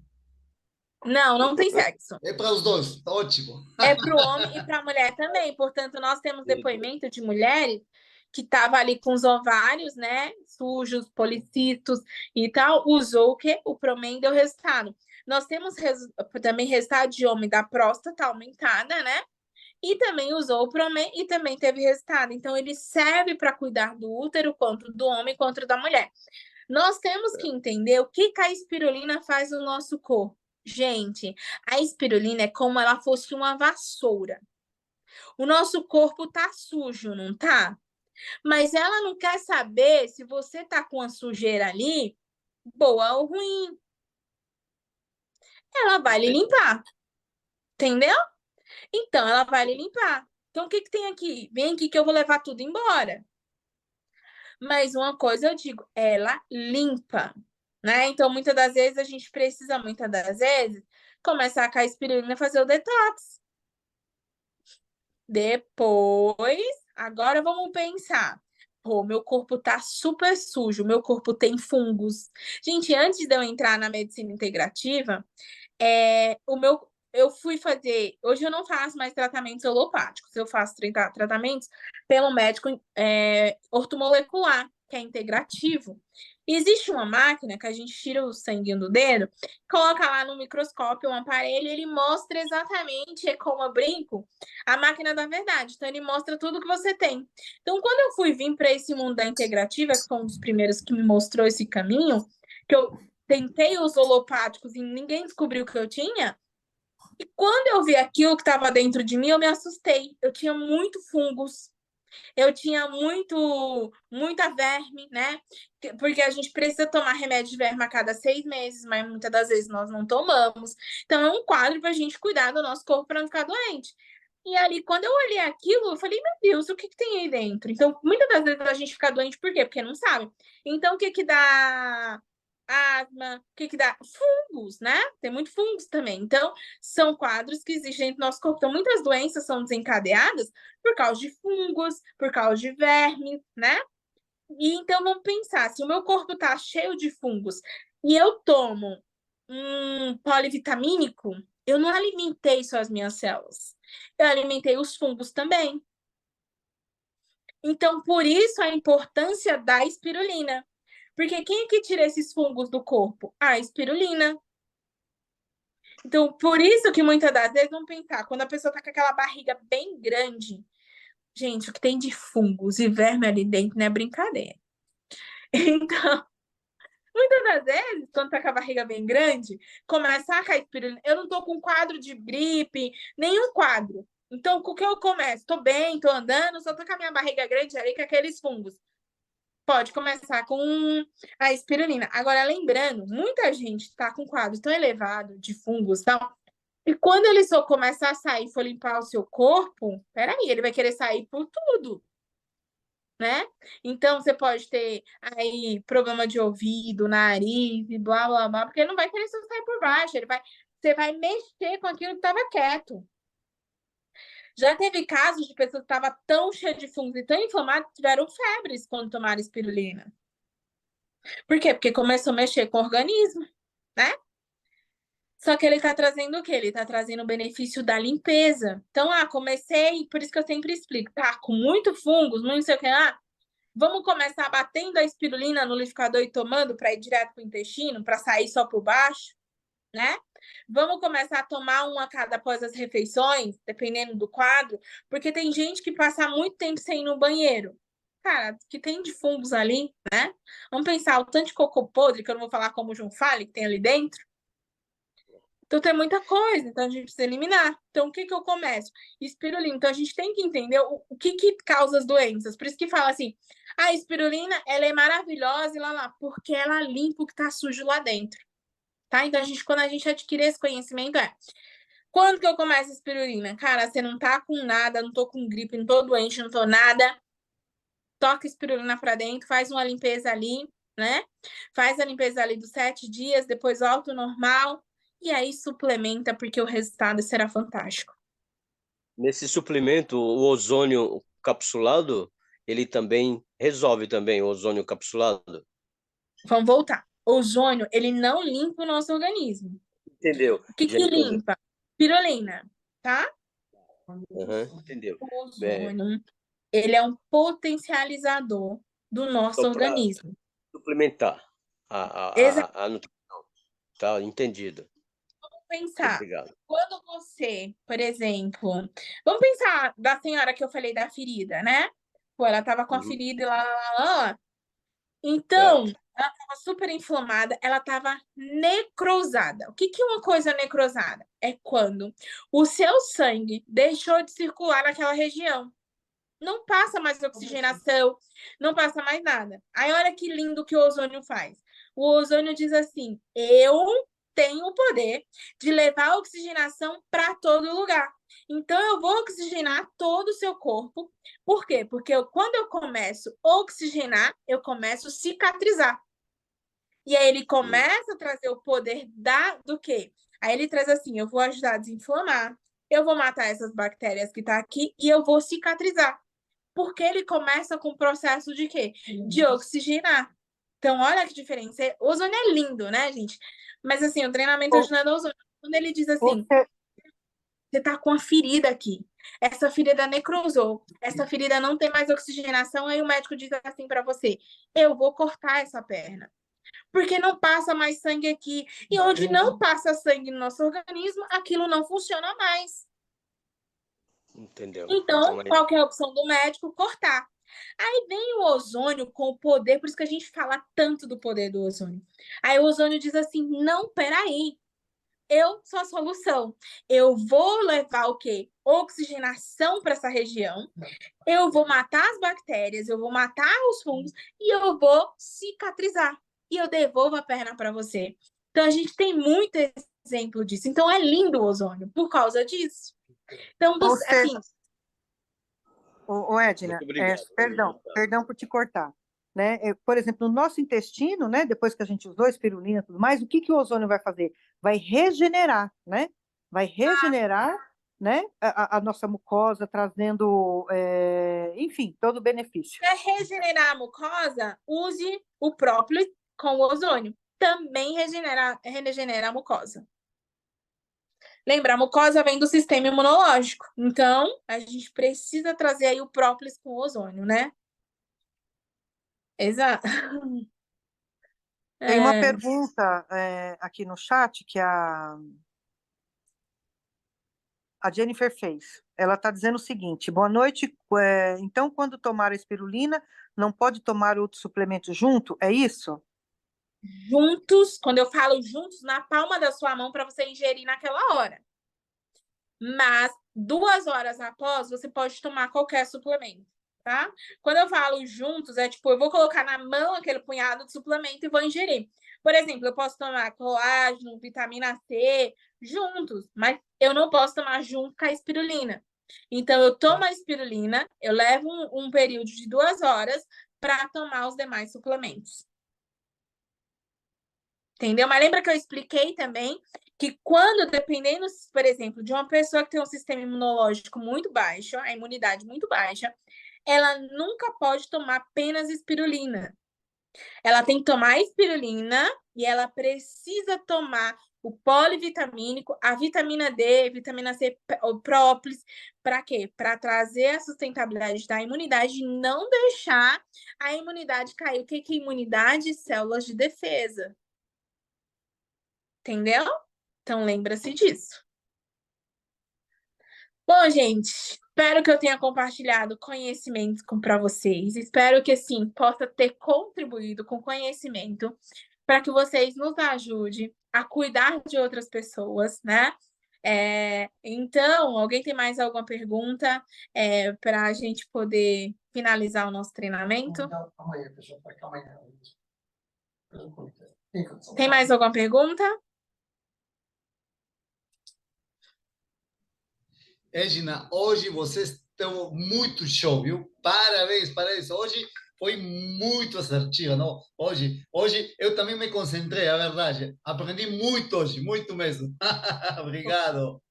A: Não, não tem sexo.
E: É para os dois, ótimo.
A: É para o homem e para a mulher também. Portanto, nós temos depoimento de mulheres que estavam ali com os ovários, né, sujos, policistos e tal, usou o quê? O Promen, deu resultado. Nós temos também resultado de homem da próstata aumentada, né? E também usou o Promen e também teve resultado. Então, ele serve para cuidar do útero, quanto do homem, quanto da mulher. Nós temos que entender o que a espirulina faz no nosso corpo. Gente, a espirulina é como ela fosse uma vassoura. O nosso corpo tá sujo, não tá? Mas ela não quer saber se você tá com a sujeira ali, boa ou ruim. Ela vai lhe limpar. Entendeu? Então, ela vai lhe limpar. Então, o que tem aqui? Vem aqui que eu vou levar tudo embora. Mas uma coisa eu digo, ela limpa, né? Então, muitas das vezes, a gente precisa, começar com a espirulina fazer o detox. Depois, agora vamos pensar. Pô, meu corpo tá super sujo, meu corpo tem fungos. Gente, antes de eu entrar na medicina integrativa, eu fui fazer. Hoje eu não faço mais tratamentos alopáticos, eu faço tratamentos pelo médico ortomolecular, que é integrativo. E existe uma máquina que a gente tira o sanguinho do dedo, coloca lá no microscópio um aparelho, e ele mostra exatamente, é como eu brinco, a máquina da verdade. Então, ele mostra tudo que você tem. Então, quando eu fui vir para esse mundo da integrativa, que foi um dos primeiros que me mostrou esse caminho, que eu tentei os holopáticos e ninguém descobriu o que eu tinha. E quando eu vi aquilo que estava dentro de mim, eu me assustei. Eu tinha muito fungos, eu tinha muita verme, né? Porque a gente precisa tomar remédio de verme a cada 6 meses, mas muitas das vezes nós não tomamos. Então é um quadro para a gente cuidar do nosso corpo para não ficar doente. E ali, quando eu olhei aquilo, eu falei, meu Deus, o que tem aí dentro? Então, muitas das vezes a gente fica doente, por quê? Porque não sabe. Então, o que dá asma? O que dá? Fungos, né? Tem muito fungos também. Então, são quadros que existem no nosso corpo. Então, muitas doenças são desencadeadas por causa de fungos, por causa de verme, né? E então, vamos pensar, se o meu corpo tá cheio de fungos e eu tomo um polivitamínico, eu não alimentei só as minhas células. Eu alimentei os fungos também. Então, por isso a importância da espirulina. Porque quem é que tira esses fungos do corpo? A espirulina. Então, por isso que muitas das vezes vamos pensar, quando a pessoa tá com aquela barriga bem grande, gente, o que tem de fungos e verme ali dentro não é brincadeira. Então, muitas das vezes, quando tá com a barriga bem grande, começa a cair espirulina. Eu não tô com quadro de gripe, nenhum quadro. Então, com o que eu começo? Tô bem, tô andando, só tô com a minha barriga grande ali, com aqueles fungos. Pode começar com a espirulina. Agora, lembrando, muita gente está com quadro tão elevado de fungos e tal, e quando ele só começar a sair e for limpar o seu corpo, peraí, ele vai querer sair por tudo, né? Então, você pode ter aí problema de ouvido, nariz e blá, blá, blá, porque ele não vai querer só sair por baixo, você vai mexer com aquilo que estava quieto. Já teve casos de pessoas que estavam tão cheias de fungos e tão inflamadas que tiveram febres quando tomaram espirulina. Por quê? Porque começou a mexer com o organismo, né? Só que ele tá trazendo o quê? Ele tá trazendo o benefício da limpeza. Então, comecei, por isso que eu sempre explico, tá? Com muito fungos, muito não sei o que lá. Vamos começar batendo a espirulina no liquidificador e tomando para ir direto pro intestino, para sair só por baixo, né? Vamos começar a tomar uma a cada após as refeições, dependendo do quadro, porque tem gente que passa muito tempo sem ir no banheiro. Cara, que tem de fungos ali, né? Vamos pensar o tanto de cocô podre, que eu não vou falar como o João fala, que tem ali dentro. Então tem muita coisa, então a gente precisa eliminar. Então o que que eu começo? Espirulina. Então a gente tem que entender o que que causa as doenças. Por isso que fala assim, a espirulina, ela é maravilhosa e lá, porque ela limpa o que tá sujo lá dentro. Tá? Então quando a gente adquirir esse conhecimento quando que eu começo a espirulina? Cara, você não tá com nada, não tô com gripe, não tô doente, não tô nada. Toca espirulina pra dentro, faz uma limpeza ali, né? Faz a limpeza ali dos 7 dias, depois volta ao normal. E aí suplementa, porque o resultado será fantástico.
G: Nesse suplemento, o ozônio capsulado, ele também resolve também o ozônio capsulado.
A: Vamos voltar. O ozônio, ele não limpa o nosso organismo.
G: Entendeu?
A: O que que limpa? Espirulina, tá?
G: Uhum, entendeu?
A: O ozônio, ele é um potencializador do nosso organismo.
G: Suplementar a nutrição. Tá, entendido.
A: Vamos pensar.
G: Obrigado.
A: Quando você, por exemplo, vamos pensar da senhora que eu falei da ferida, né? Pô, ela tava com a ferida e lá. Então, ela tava super inflamada, ela tava necrosada. O que que é uma coisa necrosada? É quando o seu sangue deixou de circular naquela região. Não passa mais oxigenação, não passa mais nada. Aí olha que lindo que o ozônio faz. O ozônio diz assim: eu tenho o poder de levar a oxigenação para todo lugar. Então eu vou oxigenar todo o seu corpo. Por quê? Porque quando eu começo a oxigenar, eu começo a cicatrizar. E aí ele começa a trazer o poder do quê? Aí ele traz assim: eu vou ajudar a desinflamar, eu vou matar essas bactérias que estão aqui e eu vou cicatrizar. Porque ele começa com o processo de quê? De oxigenar. Então, olha que diferença. O ozônio é lindo, né, gente? Mas, assim, o treinamento ajudando o ozônio. Quando ele diz assim, você tá com uma ferida aqui. Essa ferida necrosou. Essa ferida não tem mais oxigenação. Aí o médico diz assim para você, eu vou cortar essa perna. Porque não passa mais sangue aqui. E onde não passa sangue no nosso organismo, aquilo não funciona mais.
G: Entendeu?
A: Então, qual que é a opção do médico? Cortar. Aí vem o ozônio com o poder, por isso que a gente fala tanto do poder do ozônio. Aí o ozônio diz assim: não, peraí, eu sou a solução. Eu vou levar o quê? Oxigenação para essa região, eu vou matar as bactérias, eu vou matar os fungos e eu vou cicatrizar. E eu devolvo a perna para você. Então a gente tem muito exemplo disso. Então é lindo o ozônio por causa disso. Então, assim.
D: Ô, Edna, perdão por te cortar. Né? Por exemplo, no nosso intestino, né, depois que a gente usou a espirulina e tudo mais, o que que o ozônio vai fazer? Vai regenerar, né? Vai regenerar, né, a nossa mucosa, trazendo, enfim, todo o benefício.
A: Para regenerar a mucosa, use o própolis com o ozônio. Também regenera a mucosa. Lembra, a mucosa vem do sistema imunológico. Então, a gente precisa trazer aí o própolis com o ozônio, né? Exato.
D: Tem uma pergunta aqui no chat que a Jennifer fez. Ela está dizendo o seguinte: boa noite. Então, quando tomar a espirulina, não pode tomar outro suplemento junto? É isso?
A: Juntos, quando eu falo juntos, na palma da sua mão para você ingerir naquela hora. Mas 2 horas após, você pode tomar qualquer suplemento, tá? Quando eu falo juntos, é tipo, eu vou colocar na mão aquele punhado de suplemento e vou ingerir. Por exemplo, eu posso tomar colágeno, vitamina C, juntos, mas eu não posso tomar junto com a espirulina. Então, eu tomo a espirulina, eu levo um período de 2 horas para tomar os demais suplementos. Entendeu? Mas lembra que eu expliquei também que quando, dependendo, por exemplo, de uma pessoa que tem um sistema imunológico muito baixo, a imunidade muito baixa, ela nunca pode tomar apenas espirulina. Ela tem que tomar espirulina e ela precisa tomar o polivitamínico, a vitamina D, vitamina C, o própolis, para quê? Para trazer a sustentabilidade da imunidade e não deixar a imunidade cair. O que é imunidade? Células de defesa. Entendeu? Então, lembra-se disso. Bom, gente, espero que eu tenha compartilhado conhecimento para vocês. Espero que, assim, possa ter contribuído com conhecimento. para que vocês nos ajudem a cuidar de outras pessoas, né? Então, alguém tem mais alguma pergunta para a gente poder finalizar o nosso treinamento? Tem mais alguma pergunta?
E: Edna, hoje vocês estão muito show, viu? Parabéns, parabéns. Hoje foi muito assertiva, não? Hoje eu também me concentrei, é verdade. Aprendi muito hoje, muito mesmo. Obrigado.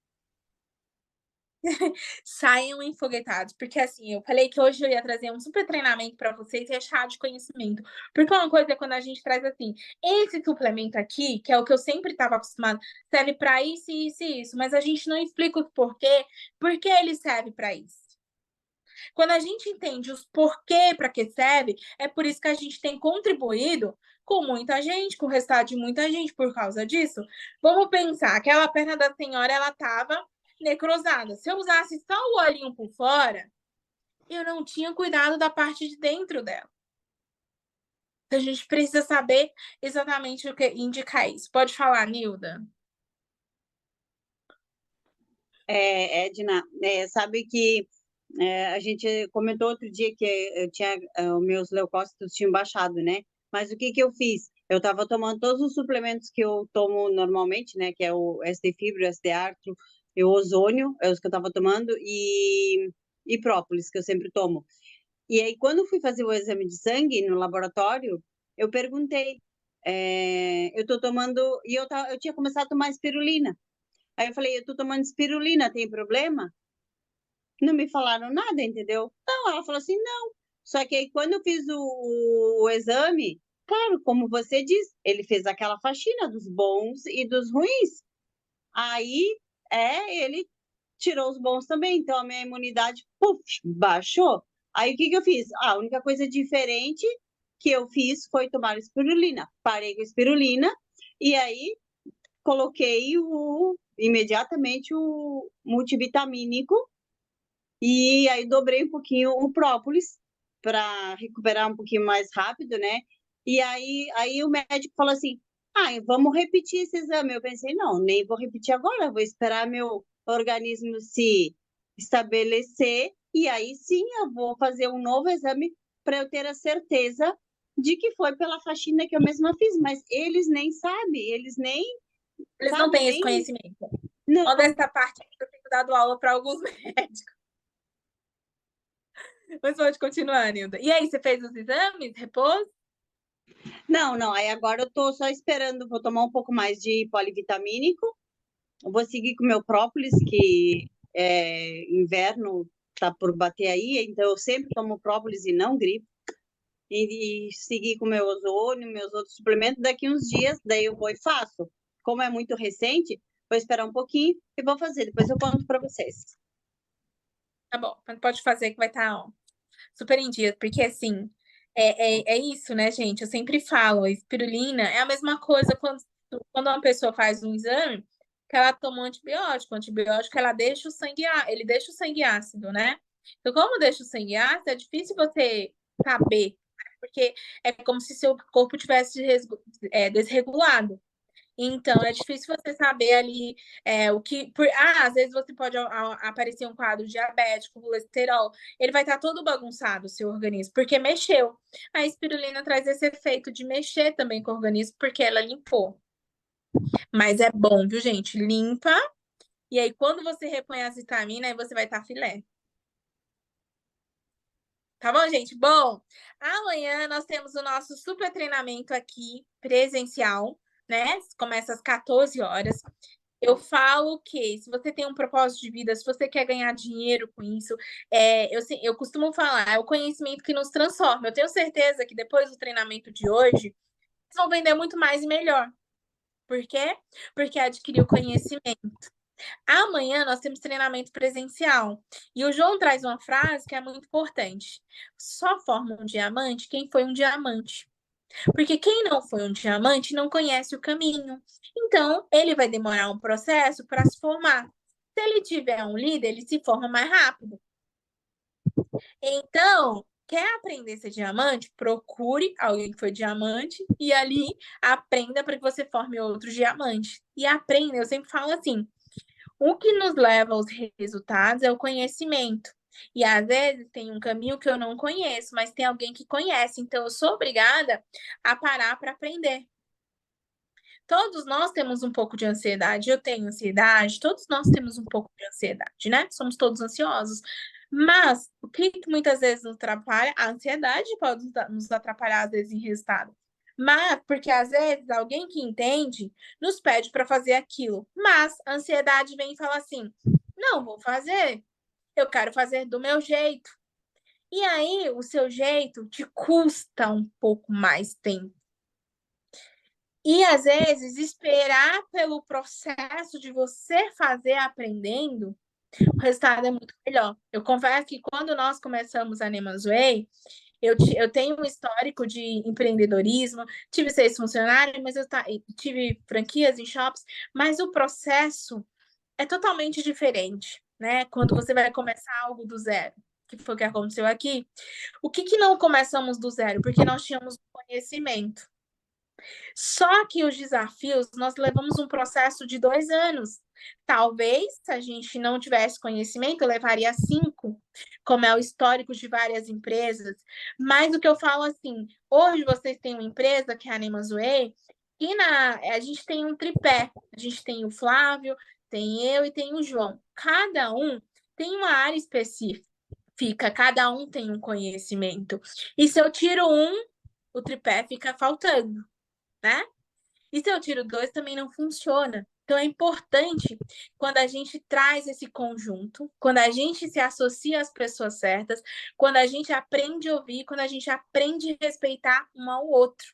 A: Saiam enfoguetados, porque assim, eu falei que hoje eu ia trazer um super treinamento para vocês e é chá de conhecimento. Porque uma coisa é quando a gente traz assim, esse suplemento aqui, que é o que eu sempre estava acostumado, serve para isso, isso e isso, mas a gente não explica o porquê, porque ele serve para isso. Quando a gente entende os porquê para que serve, é por isso que a gente tem contribuído com muita gente, com o resultado de muita gente por causa disso. Vamos pensar, aquela perna da senhora, ela estava necrosada. Se eu usasse só o olhinho por fora, eu não tinha cuidado da parte de dentro dela. Então, a gente precisa saber exatamente o que indica isso. Pode falar, Nilda.
F: Edna, sabe que a gente comentou outro dia que eu tinha, os meus leucócitos tinham baixado, né? Mas o que eu fiz? Eu estava tomando todos os suplementos que eu tomo normalmente, né? Que é o SD Fibra, SD Artro, e o ozônio, é os que eu estava tomando, e própolis, que eu sempre tomo. E aí, quando eu fui fazer o exame de sangue no laboratório, eu perguntei, eu tô tomando, e eu tinha começado a tomar espirulina. Aí eu falei, eu tô tomando espirulina, tem problema? Não me falaram nada, entendeu? Não, ela falou assim, não. Só que aí, quando eu fiz o exame, claro, como você diz, ele fez aquela faxina dos bons e dos ruins. Aí, ele tirou os bons também. Então, a minha imunidade, puf, baixou. Aí, o que eu fiz? A única coisa diferente que eu fiz foi tomar espirulina. Parei com espirulina e aí coloquei imediatamente o multivitamínico e aí dobrei um pouquinho o própolis para recuperar um pouquinho mais rápido, né? E aí o médico falou assim: vamos repetir esse exame. Eu pensei, não, nem vou repetir agora, vou esperar meu organismo se estabelecer e aí sim eu vou fazer um novo exame para eu ter a certeza de que foi pela faxina que eu mesma fiz, mas eles nem sabem, eles nem
A: Eles não têm esse conhecimento.
F: Não.
A: Toda essa parte eu tenho dado aula para alguns médicos. Mas pode continuar, Nilda. E aí, você fez os exames? Repouso?
F: Não. Aí agora eu tô só esperando, vou tomar um pouco mais de polivitamínico. Eu vou seguir com o meu própolis, que inverno tá por bater aí, então eu sempre tomo própolis e não gripo. E seguir com o meu ozônio, meus outros suplementos. Daqui uns dias, daí eu vou e faço. Como é muito recente, vou esperar um pouquinho e vou fazer. Depois eu conto para vocês.
A: Tá bom, pode fazer que vai estar super em dia, porque assim, é isso, né, gente? Eu sempre falo, a espirulina é a mesma coisa quando uma pessoa faz um exame que ela toma um antibiótico. O antibiótico, ela deixa o sangue, ele deixa o sangue ácido, né? Então, como deixa o sangue ácido, é difícil você saber, porque é como se seu corpo tivesse desregulado. Então, é difícil você saber ali o que. Às vezes você pode aparecer um quadro diabético, colesterol. Ele vai estar todo bagunçado, o seu organismo, porque mexeu. A espirulina traz esse efeito de mexer também com o organismo, porque ela limpou. Mas é bom, viu, gente? Limpa. E aí, quando você repõe as vitaminas, aí você vai estar filé. Tá bom, gente? Bom, amanhã nós temos o nosso super treinamento aqui, presencial, né? Começa às 14 horas. Eu falo que se você tem um propósito de vida, se você quer ganhar dinheiro com isso, eu costumo falar, é o conhecimento que nos transforma. Eu tenho certeza que depois do treinamento de hoje, vocês vão vender muito mais e melhor. Por quê? Porque adquiriu conhecimento. Amanhã nós temos treinamento presencial. E o João traz uma frase que é muito importante. Só forma um diamante quem foi um diamante. Porque quem não foi um diamante não conhece o caminho. Então, ele vai demorar um processo para se formar. Se ele tiver um líder, ele se forma mais rápido. Então, Quer aprender a ser diamante? Procure alguém que foi diamante e ali aprenda para que você forme outros diamantes. E aprenda, eu sempre falo assim, o que nos leva aos resultados é o conhecimento. E às vezes tem um caminho que eu não conheço, mas tem alguém que conhece, então eu sou obrigada a parar para aprender. Todos nós temos um pouco de ansiedade, eu tenho ansiedade, todos nós temos um pouco de ansiedade, né? Somos todos ansiosos. Mas o que muitas vezes nos atrapalha? A ansiedade pode nos atrapalhar, às vezes, em resultado. Mas, porque às vezes alguém que entende nos pede para fazer aquilo. Mas a ansiedade vem e fala assim: não vou fazer, eu quero fazer do meu jeito. E aí, o seu jeito te custa um pouco mais tempo. E às vezes esperar pelo processo de você fazer aprendendo, o resultado é muito melhor. Eu confesso que quando nós começamos a Neyman's Way, eu tenho um histórico de empreendedorismo, tive 6 funcionários, mas eu tive franquias em shops, mas o processo é totalmente diferente, né? Quando você vai começar algo do zero, que foi o que aconteceu aqui. O que não começamos do zero? Porque nós tínhamos conhecimento. Só que os desafios, nós levamos um processo de 2 anos. Talvez, se a gente não tivesse conhecimento, levaria 5, como é o histórico de várias empresas. Mas o que eu falo assim, hoje vocês têm uma empresa, que é a Neyman's Way, e a gente tem um tripé. A gente tem o Flávio, tem eu e tem o João. Cada um tem uma área específica, cada um tem um conhecimento. E se eu tiro um, o tripé fica faltando, né? E se eu tiro 2, também não funciona. Então é importante quando a gente traz esse conjunto, quando a gente se associa às pessoas certas, quando a gente aprende a ouvir, quando a gente aprende a respeitar um ao outro.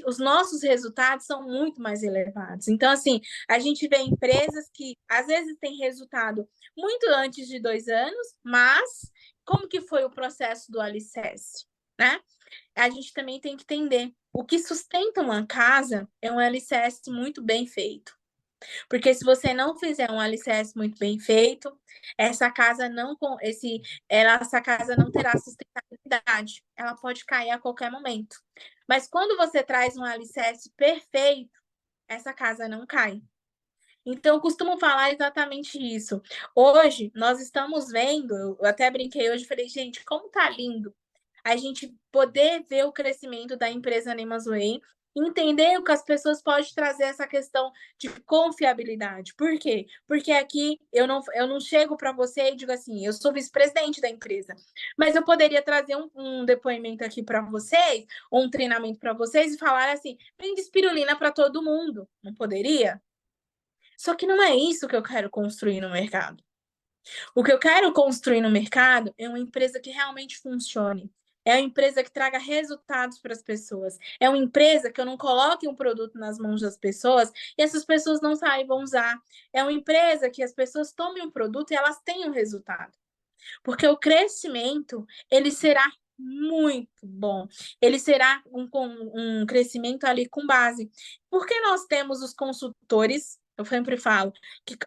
A: Os nossos resultados são muito mais elevados. Então, assim, a gente vê empresas que às vezes têm resultado muito antes de 2 anos, mas como que foi o processo do alicerce, né? A gente também tem que entender o que sustenta uma casa é um alicerce muito bem feito. Porque se você não fizer um alicerce muito bem feito, essa casa não terá sustentabilidade. Ela pode cair a qualquer momento. Mas quando você traz um alicerce perfeito, essa casa não cai. Então, eu costumo falar exatamente isso. Hoje, nós estamos vendo, eu até brinquei hoje, falei, gente, como tá lindo a gente poder ver o crescimento da empresa Neyman's Way, entender o que as pessoas podem trazer essa questão de confiabilidade. Por quê? Porque aqui eu não chego para você e digo assim, eu sou vice-presidente da empresa, mas eu poderia trazer um depoimento aqui para vocês, ou um treinamento para vocês e falar assim, vende espirulina para todo mundo. Não poderia? Só que não é isso que eu quero construir no mercado. O que eu quero construir no mercado é uma empresa que realmente funcione. É uma empresa que traga resultados para as pessoas. É uma empresa que eu não coloque um produto nas mãos das pessoas e essas pessoas não saibam usar. É uma empresa que as pessoas tomem um produto e elas tenham resultado. Porque o crescimento, ele será muito bom. Ele será um crescimento ali com base. Porque nós temos os consultores, eu sempre falo, que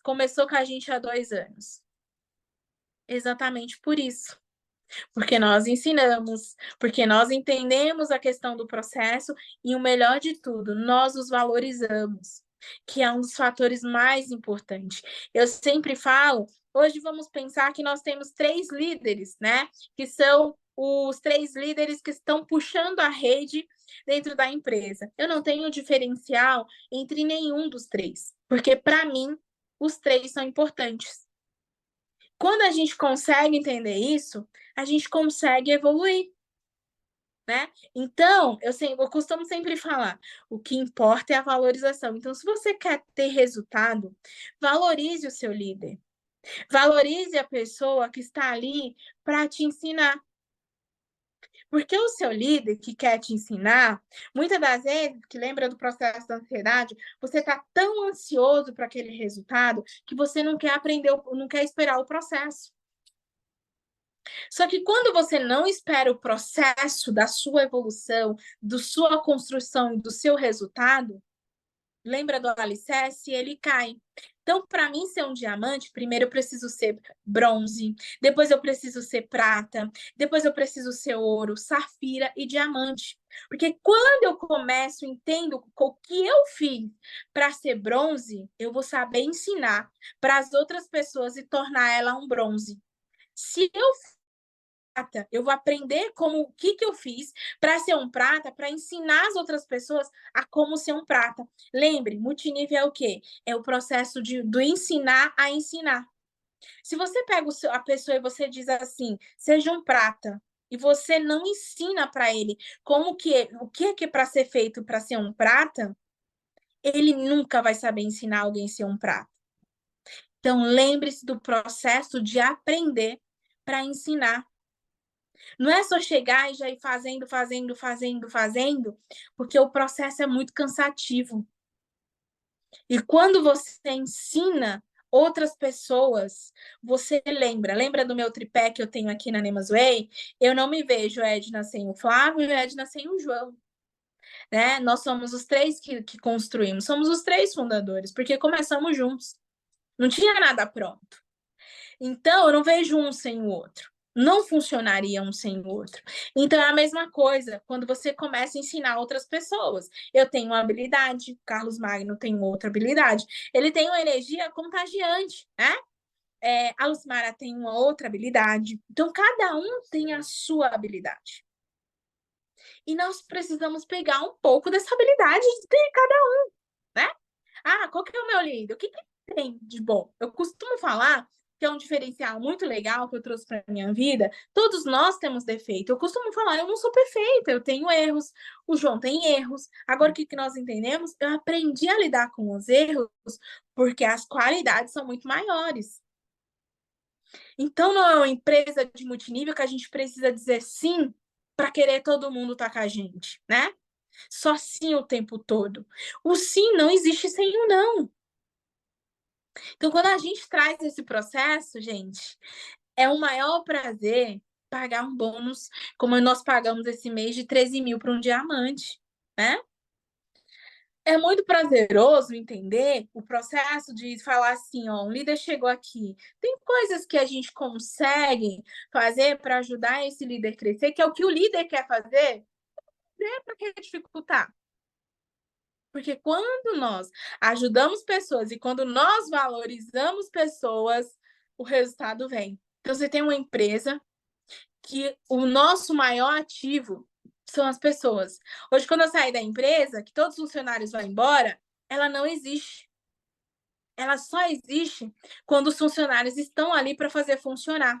A: começou com a gente há 2 anos. Exatamente por isso. Porque nós ensinamos, porque nós entendemos a questão do processo e o melhor de tudo, nós os valorizamos, que é um dos fatores mais importantes. Eu sempre falo, hoje vamos pensar que nós temos 3 líderes, né? Que são os 3 líderes que estão puxando a rede dentro da empresa. Eu não tenho diferencial entre nenhum dos 3, porque para mim os 3 são importantes. Quando a gente consegue entender isso, a gente consegue evoluir, né? Então, eu costumo sempre falar, o que importa é a valorização. Então, se você quer ter resultado, valorize o seu líder. Valorize a pessoa que está ali para te ensinar. Porque o seu líder que quer te ensinar, muitas das vezes, que lembra do processo da ansiedade, você está tão ansioso para aquele resultado que você não quer aprender, não quer esperar o processo. Só que quando você não espera o processo da sua evolução, da sua construção e do seu resultado, lembra do alicerce? Ele cai. Então, para mim ser um diamante, primeiro eu preciso ser bronze, depois eu preciso ser prata, depois eu preciso ser ouro, safira e diamante. Porque quando eu começo, entendo o que eu fiz para ser bronze, eu vou saber ensinar para as outras pessoas e tornar ela um bronze. Se eu prata, eu vou aprender como o que eu fiz para ser um prata, para ensinar as outras pessoas a como ser um prata. Lembre, multinível é o quê? É o processo do ensinar a ensinar. Se você pega a pessoa e você diz assim, seja um prata, e você não ensina para ele como o que é para ser feito para ser um prata, ele nunca vai saber ensinar alguém a ser um prata. Então, lembre-se do processo de aprender para ensinar. Não é só chegar e já ir fazendo, porque o processo é muito cansativo. E quando você ensina outras pessoas, você lembra do meu tripé que eu tenho aqui na Nemas Way? Eu não me vejo Edna sem o Flávio e Edna sem o João. Né? Nós somos os três que construímos, somos os três fundadores, porque começamos juntos. Não tinha nada pronto. Então, eu não vejo um sem o outro. Não funcionaria um sem o outro. Então, é a mesma coisa quando você começa a ensinar outras pessoas. Eu tenho uma habilidade, Carlos Magno tem outra habilidade. Ele tem uma energia contagiante, né? A Lucimara tem uma outra habilidade. Então, cada um tem a sua habilidade. E nós precisamos pegar um pouco dessa habilidade de cada um, né? Ah, qual que é o meu líder? O que tem de bom? Eu costumo falar que é um diferencial muito legal que eu trouxe para minha vida. Todos nós temos defeito. Eu costumo falar, eu não sou perfeita, eu tenho erros, o João tem erros. Agora, o que nós entendemos? Eu aprendi a lidar com os erros porque as qualidades são muito maiores. Então, não é uma empresa de multinível que a gente precisa dizer sim para querer todo mundo estar com a gente, né? Só sim o tempo todo. O sim não existe sem o não. Então, quando a gente traz esse processo, gente, é um maior prazer pagar um bônus, como nós pagamos esse mês de 13 mil para um diamante, né? É muito prazeroso entender o processo de falar assim, ó, um líder chegou aqui. Tem coisas que a gente consegue fazer para ajudar esse líder a crescer, que é o que o líder quer fazer, para que dificultar? Porque quando nós ajudamos pessoas e quando nós valorizamos pessoas, o resultado vem. Então, você tem uma empresa que o nosso maior ativo são as pessoas. Hoje, quando eu sair da empresa, que todos os funcionários vão embora, ela não existe. Ela só existe quando os funcionários estão ali para fazer funcionar.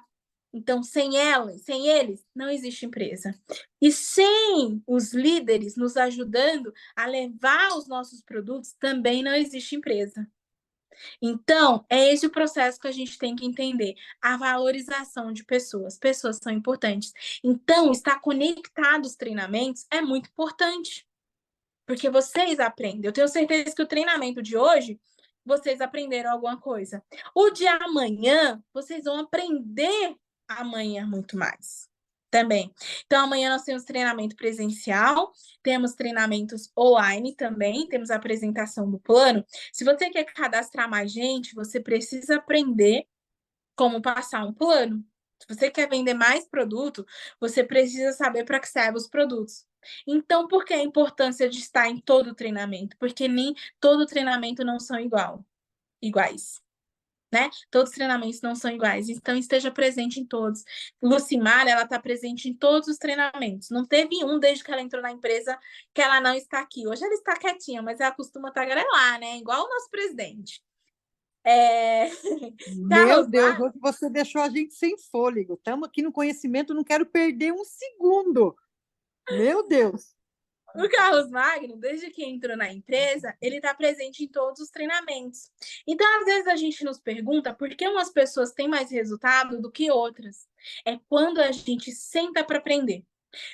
A: Então, sem elas, sem eles, não existe empresa. E sem os líderes nos ajudando a levar os nossos produtos, também não existe empresa. Então, é esse o processo que a gente tem que entender. A valorização de pessoas. Pessoas são importantes. Então, estar conectado aos treinamentos é muito importante. Porque vocês aprendem. Eu tenho certeza que o treinamento de hoje, vocês aprenderam alguma coisa. O de amanhã, vocês vão aprender amanhã muito mais também. Então, amanhã nós temos treinamento presencial, temos treinamentos online também, temos a apresentação do plano. Se você quer cadastrar mais gente, você precisa aprender como passar um plano. Se você quer vender mais produto, você precisa saber para que servem os produtos. Então, por que a importância de estar em todo o treinamento? Porque nem todo treinamento não são iguais. Né? Todos os treinamentos não são iguais, então esteja presente em todos. Lucimara, ela está presente em todos os treinamentos. Não teve um desde que ela entrou na empresa que ela não está aqui. Hoje ela está quietinha, mas ela costuma tagarelar, né? Igual o nosso presidente.
D: Meu Deus, hoje você deixou a gente sem fôlego. Estamos aqui no conhecimento, não quero perder um segundo. Meu Deus.
A: O Carlos Magno, desde que entrou na empresa, ele está presente em todos os treinamentos. Então, às vezes, a gente nos pergunta por que umas pessoas têm mais resultado do que outras. É quando a gente senta para aprender.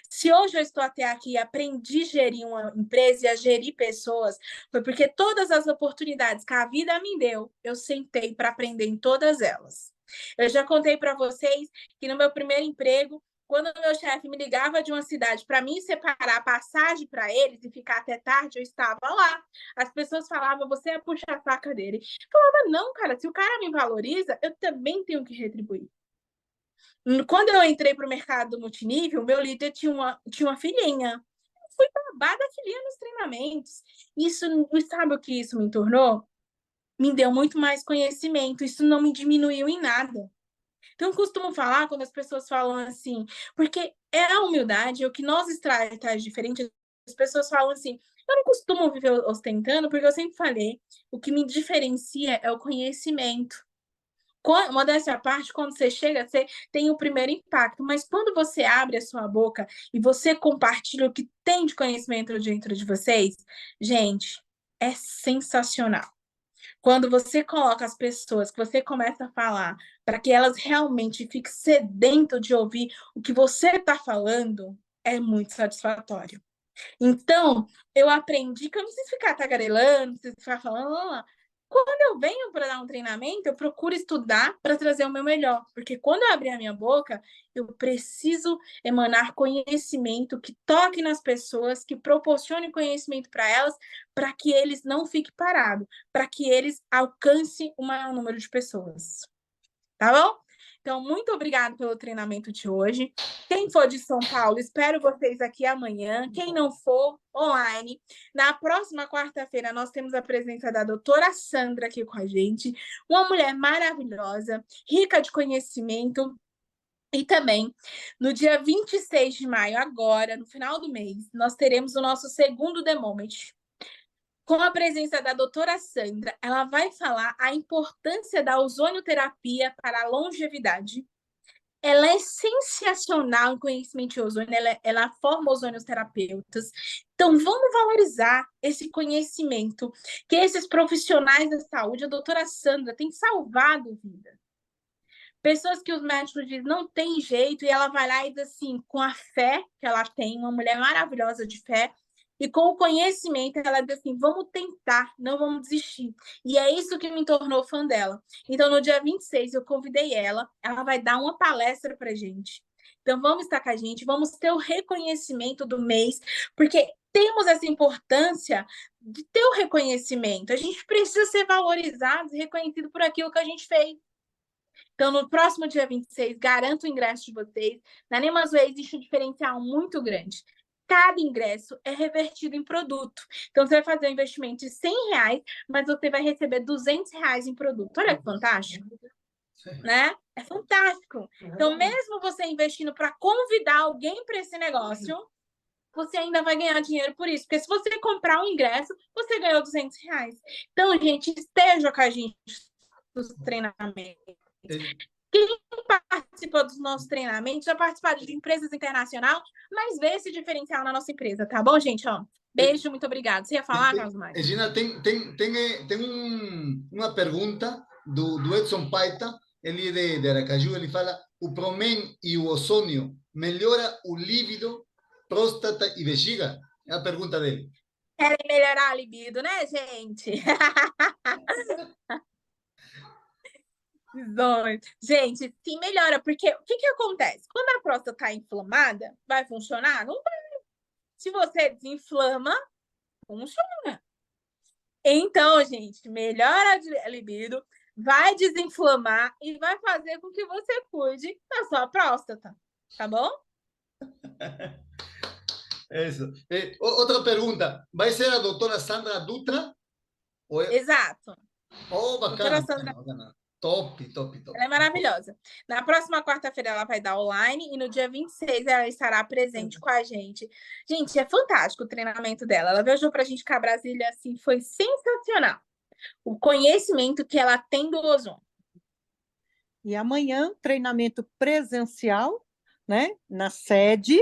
A: Se hoje eu estou até aqui e aprendi a gerir uma empresa e a gerir pessoas, foi porque todas as oportunidades que a vida me deu, eu sentei para aprender em todas elas. Eu já contei para vocês que no meu primeiro emprego, quando o meu chefe me ligava de uma cidade para mim separar a passagem para eles e ficar até tarde, eu estava lá. As pessoas falavam, você é puxa-saca dele. Eu falava, não, cara, se o cara me valoriza, eu também tenho que retribuir. Quando eu entrei para o mercado multinível, o meu líder tinha uma filhinha. Eu fui babá da filhinha nos treinamentos. Isso, sabe o que isso me tornou? Me deu muito mais conhecimento. Isso não me diminuiu em nada. Então, eu costumo falar quando as pessoas falam assim, porque é a humildade, é o que nós traz diferente. As pessoas falam assim, eu não costumo viver ostentando, porque eu sempre falei, o que me diferencia é o conhecimento. Modéstia à parte, quando você chega, você tem o primeiro impacto, mas quando você abre a sua boca e você compartilha o que tem de conhecimento dentro de vocês, gente, é sensacional. Quando você coloca as pessoas, que você começa a falar, para que elas realmente fiquem sedentas de ouvir o que você está falando, é muito satisfatório. Então, eu aprendi que eu não preciso ficar tagarelando, não preciso ficar falando. Quando eu venho para dar um treinamento, eu procuro estudar para trazer o meu melhor. Porque quando eu abrir a minha boca, eu preciso emanar conhecimento que toque nas pessoas, que proporcione conhecimento para elas, para que eles não fiquem parados, para que eles alcancem o maior número de pessoas. Tá bom? Então, muito obrigada pelo treinamento de hoje. Quem for de São Paulo, espero vocês aqui amanhã. Quem não for, online. Na próxima quarta-feira, nós temos a presença da doutora Sandra aqui com a gente. Uma mulher maravilhosa, rica de conhecimento. E também, no dia 26 de maio, agora, no final do mês, nós teremos o nosso segundo The Moment. Com a presença da doutora Sandra, ela vai falar a importância da ozonioterapia para a longevidade. Ela é sensacional em conhecimento de ozônio, ela forma ozonioterapeutas. Então, vamos valorizar esse conhecimento que esses profissionais da saúde, a doutora Sandra, tem salvado vida. Pessoas que os médicos dizem não tem jeito, e ela vai lá e diz assim, com a fé que ela tem, uma mulher maravilhosa de fé, e com o conhecimento, ela diz assim, vamos tentar, não vamos desistir. E é isso que me tornou fã dela. Então, no dia 26, eu convidei ela vai dar uma palestra para gente. Então, vamos estar com a gente, vamos ter o reconhecimento do mês, porque temos essa importância de ter o reconhecimento. A gente precisa ser valorizado e reconhecido por aquilo que a gente fez. Então, no próximo dia 26, garanto o ingresso de vocês. Na Nemasway existe um diferencial muito grande. Cada ingresso é revertido em produto. Então, você vai fazer um investimento de R$100, mas você vai receber R$200 em produto. Olha que fantástico, né? É fantástico. Então, mesmo você investindo para convidar alguém para esse negócio, você ainda vai ganhar dinheiro por isso. Porque se você comprar um ingresso, você ganhou R$200. Então, gente, esteja com a gente nos treinamentos. Quem participa dos nossos treinamentos já participa de empresas internacionais, mas vê esse diferencial na nossa empresa, tá bom, gente? Ó, beijo, muito obrigado. Você ia falar, Carlos Maia?
E: Gina, tem uma pergunta do Edson Paita, ele é de Aracaju, ele fala, o Promen e o ozônio melhora o líbido, próstata e bexiga? É a pergunta dele.
A: Querem melhorar a libido, né, gente? Gente, sim, melhora, porque o que acontece? Quando a próstata está inflamada, vai funcionar? Não vai. Se você desinflama, funciona. Então, gente, melhora a libido, vai desinflamar e vai fazer com que você cuide da sua próstata, tá bom?
E: Isso. Outra pergunta, vai ser a doutora Sandra Dutra?
A: Exato.
E: Oh, bacana.
A: Doutora Sandra...
E: bacana. Top.
A: Ela é maravilhosa. Na próxima quarta-feira ela vai dar online e no dia 26 ela estará presente com a gente. Gente, é fantástico o treinamento dela. Ela viajou para a gente cá Brasília, assim, foi sensacional. O conhecimento que ela tem do ozônio.
D: E amanhã, treinamento presencial, né, na sede,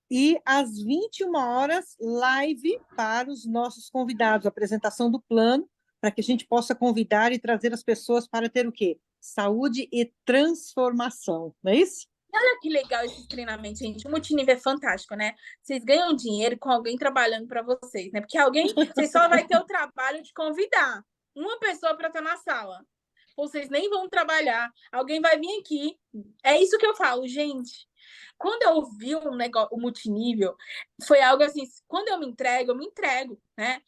D: e às 21 horas, live para os nossos convidados, apresentação do plano, para que a gente possa convidar e trazer as pessoas para ter o quê? Saúde e transformação, não é isso?
A: Olha que legal esses treinamentos, gente. O multinível é fantástico, né? Vocês ganham dinheiro com alguém trabalhando para vocês, né? Porque alguém, você só vai ter o trabalho de convidar uma pessoa para estar na sala. vocês nem vão trabalhar, alguém vai vir aqui. É isso que eu falo, gente. Quando eu vi um negócio, o multinível, foi algo assim, quando eu me entrego, né?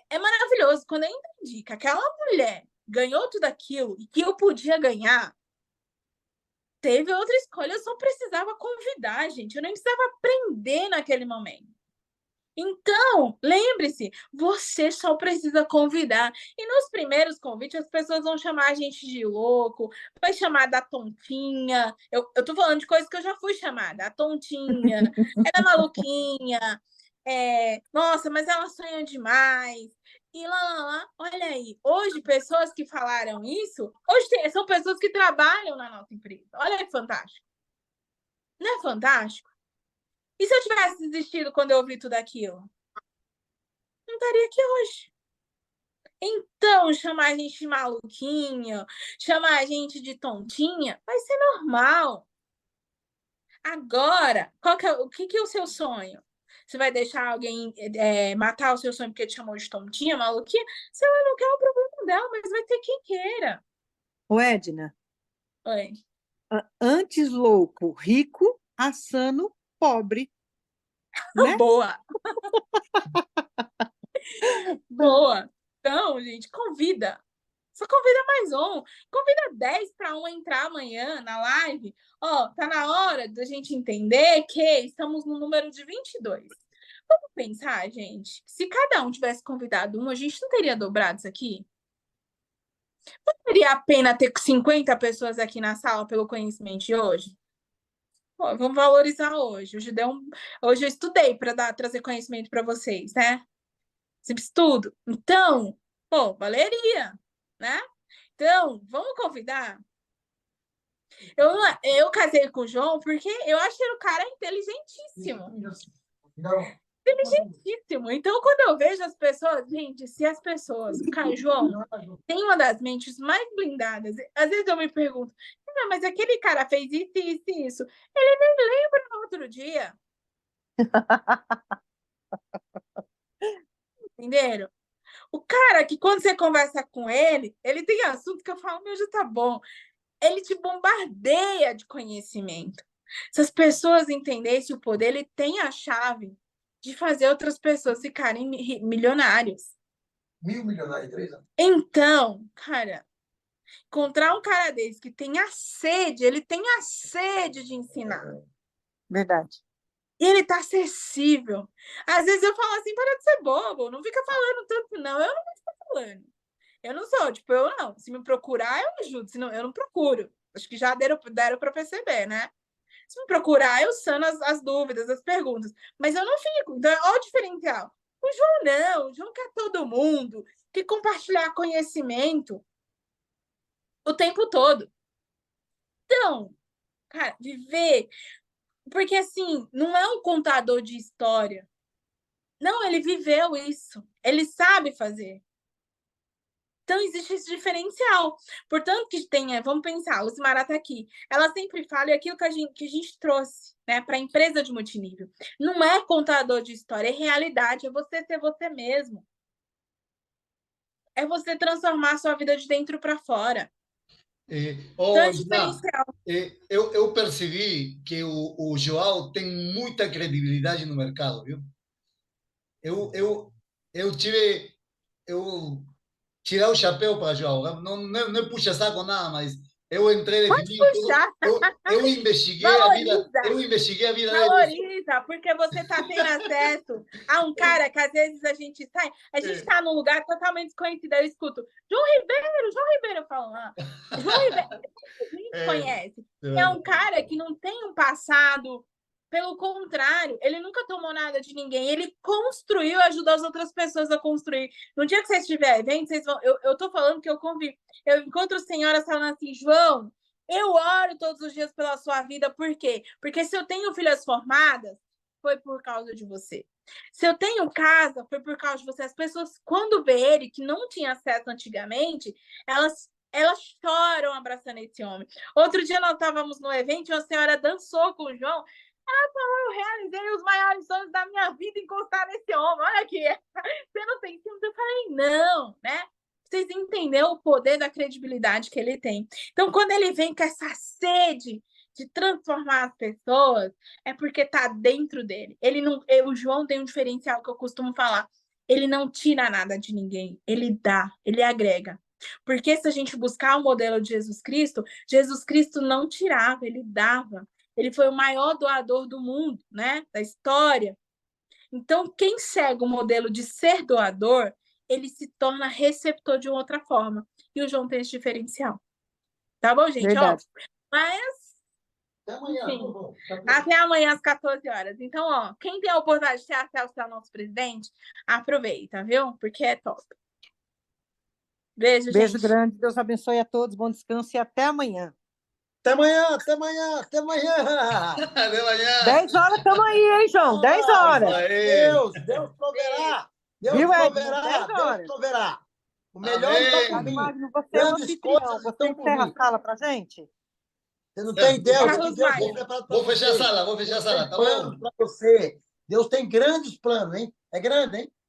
A: É maravilhoso. Quando eu entendi que aquela mulher ganhou tudo aquilo e que eu podia ganhar, teve outra escolha, eu só precisava convidar, gente. Eu nem precisava aprender naquele momento. Então, lembre-se, você só precisa convidar. E nos primeiros convites, as pessoas vão chamar a gente de louco, vai chamar da tontinha. Eu tô falando de coisas que eu já fui chamada. A tontinha, ela é maluquinha, nossa, mas ela sonha demais. E lá. Olha aí, hoje, pessoas que falaram isso, são pessoas que trabalham na nossa empresa. Olha que fantástico. Não é fantástico? E se eu tivesse desistido quando eu ouvi tudo aquilo? Não estaria aqui hoje. Então, chamar a gente de maluquinho, chamar a gente de tontinha, vai ser normal. Agora, o que é o seu sonho? Você vai deixar alguém matar o seu sonho porque te chamou de tontinha, maluquinha? Se ela não quer, é o problema dela, mas vai ter quem queira.
D: Ô, Edna,
A: Oi.
D: antes louco, rico, assano, pobre. Né?
A: Boa! Boa! Então, gente, convida. Só convida mais um. Convida 10 para um entrar amanhã na live. Ó, tá na hora da gente entender que estamos no número de 22. Vamos pensar, gente. Se cada um tivesse convidado um, a gente não teria dobrado isso aqui? Não teria a pena ter 50 pessoas aqui na sala pelo conhecimento de hoje? Pô, vamos valorizar hoje. Hoje eu estudei para trazer conhecimento para vocês, né? Sempre estudo. Então, pô, valeria, né? Então, vamos convidar. Eu casei com o João porque eu achei o cara inteligentíssimo. Inteligentíssimo. Então, quando eu vejo as pessoas, gente, se as pessoas, o cara, João, tem uma das mentes mais blindadas. Às vezes eu me pergunto, não, mas aquele cara fez isso, isso, isso. Ele nem lembra no outro dia. Entenderam? O cara que quando você conversa com ele, ele tem assunto que eu falo, meu, já tá bom. Ele te bombardeia de conhecimento. Se as pessoas entendessem o poder, ele tem a chave de fazer outras pessoas ficarem milionários.
C: 1.000 milionários em 3 anos.
A: Então, cara, encontrar um cara desse que tem a sede, ele tem a sede de ensinar.
D: Verdade.
A: E ele tá acessível. Às vezes eu falo assim, para de ser bobo, não fica falando tanto, não. Eu não vou ficar falando. Eu não sou, tipo, eu não. Se me procurar, eu ajudo, senão eu não procuro. Acho que já deram para perceber, né? Se me procurar, eu sano as dúvidas, as perguntas. Mas eu não fico. Então, olha o diferencial. O João não. O João quer todo mundo, quer compartilhar conhecimento o tempo todo. Então, cara, viver... Porque, assim, não é um contador de história. Não, ele viveu isso. Ele sabe fazer. Então, existe esse diferencial. Portanto, que tenha, vamos pensar, a Lucimara está aqui. Ela sempre fala aquilo que a gente trouxe, né, para a empresa de multinível. Não é contador de história, é realidade, é você ser você mesmo. É você transformar a sua vida de dentro para fora. Então, é diferencial.
E: Eu percebi que o João tem muita credibilidade no mercado, viu? Eu tirar o chapéu para João. Não é puxa-saco nada, mas eu entrei definido. Eu investiguei a vida dele.
A: Valoriza, porque você está tendo acesso a um cara que às vezes a gente está num lugar totalmente desconhecido. Eu escuto, João Ribeiro, eu falo, João Ribeiro, a gente conhece. É um cara que não tem um passado. Pelo contrário, ele nunca tomou nada de ninguém. Ele construiu e ajudou as outras pessoas a construir. No dia que vocês estiverem vendo, vocês vão... Eu tô falando que eu convivo. Eu encontro senhoras falando assim, João, eu oro todos os dias pela sua vida. Por quê? Porque se eu tenho filhas formadas, foi por causa de você. Se eu tenho casa, foi por causa de você. As pessoas, quando vê ele, que não tinha acesso antigamente, elas choram abraçando esse homem. Outro dia nós estávamos no evento e uma senhora dançou com o João. Ela falou, eu realizei os maiores sonhos da minha vida encostar nesse homem. Olha aqui, você não tem ciúmes. Eu falei, não, né? vocês entenderam o poder da credibilidade que ele tem. Então, quando ele vem com essa sede de transformar as pessoas, é porque está dentro dele. Ele não, o João tem um diferencial que eu costumo falar. Ele não tira nada de ninguém, ele dá, ele agrega. Porque se a gente buscar o modelo de Jesus Cristo não tirava, ele dava. Ele foi o maior doador do mundo, né? Da história. Então, quem segue o modelo de ser doador, ele se torna receptor de outra forma. E o João tem esse diferencial. Tá bom, gente?
D: Verdade.
A: Ó, mas,
E: Até amanhã.
A: enfim,
E: Bom.
A: até amanhã às 14 horas. Então, ó, quem tem a oportunidade de ter acesso ao nosso presidente, aproveita, viu? Porque é top. Beijo,
D: Beijo
A: gente.
D: grande, Deus abençoe a todos, bom descanso e até amanhã.
C: Até amanhã, até amanhã, até amanhã.
E: Até amanhã.
D: 10 horas estamos aí, hein, João? 10 horas.
E: Isso aí.
C: Deus proverá. Deus
D: Viu, Edna?
C: proverá.
D: 10 horas.
C: Deus proverá. O melhor
E: Amém.
C: está por
D: Thiago
C: vir.
D: Magno, você é o
C: Grandes
D: anfitrião.
C: coisas
D: Você
C: estão por
D: encerra a
C: vir.
D: sala pra gente?
C: Você não tem ideia do que
A: Carlos
C: Deus
A: Maia.
C: tem preparado para
E: Vou fechar a
C: você.
E: sala, vou fechar a
C: Deus
E: sala,
C: tem
E: tá
C: planos
E: bom?
C: para você. Deus tem grandes planos, hein? É grande, hein?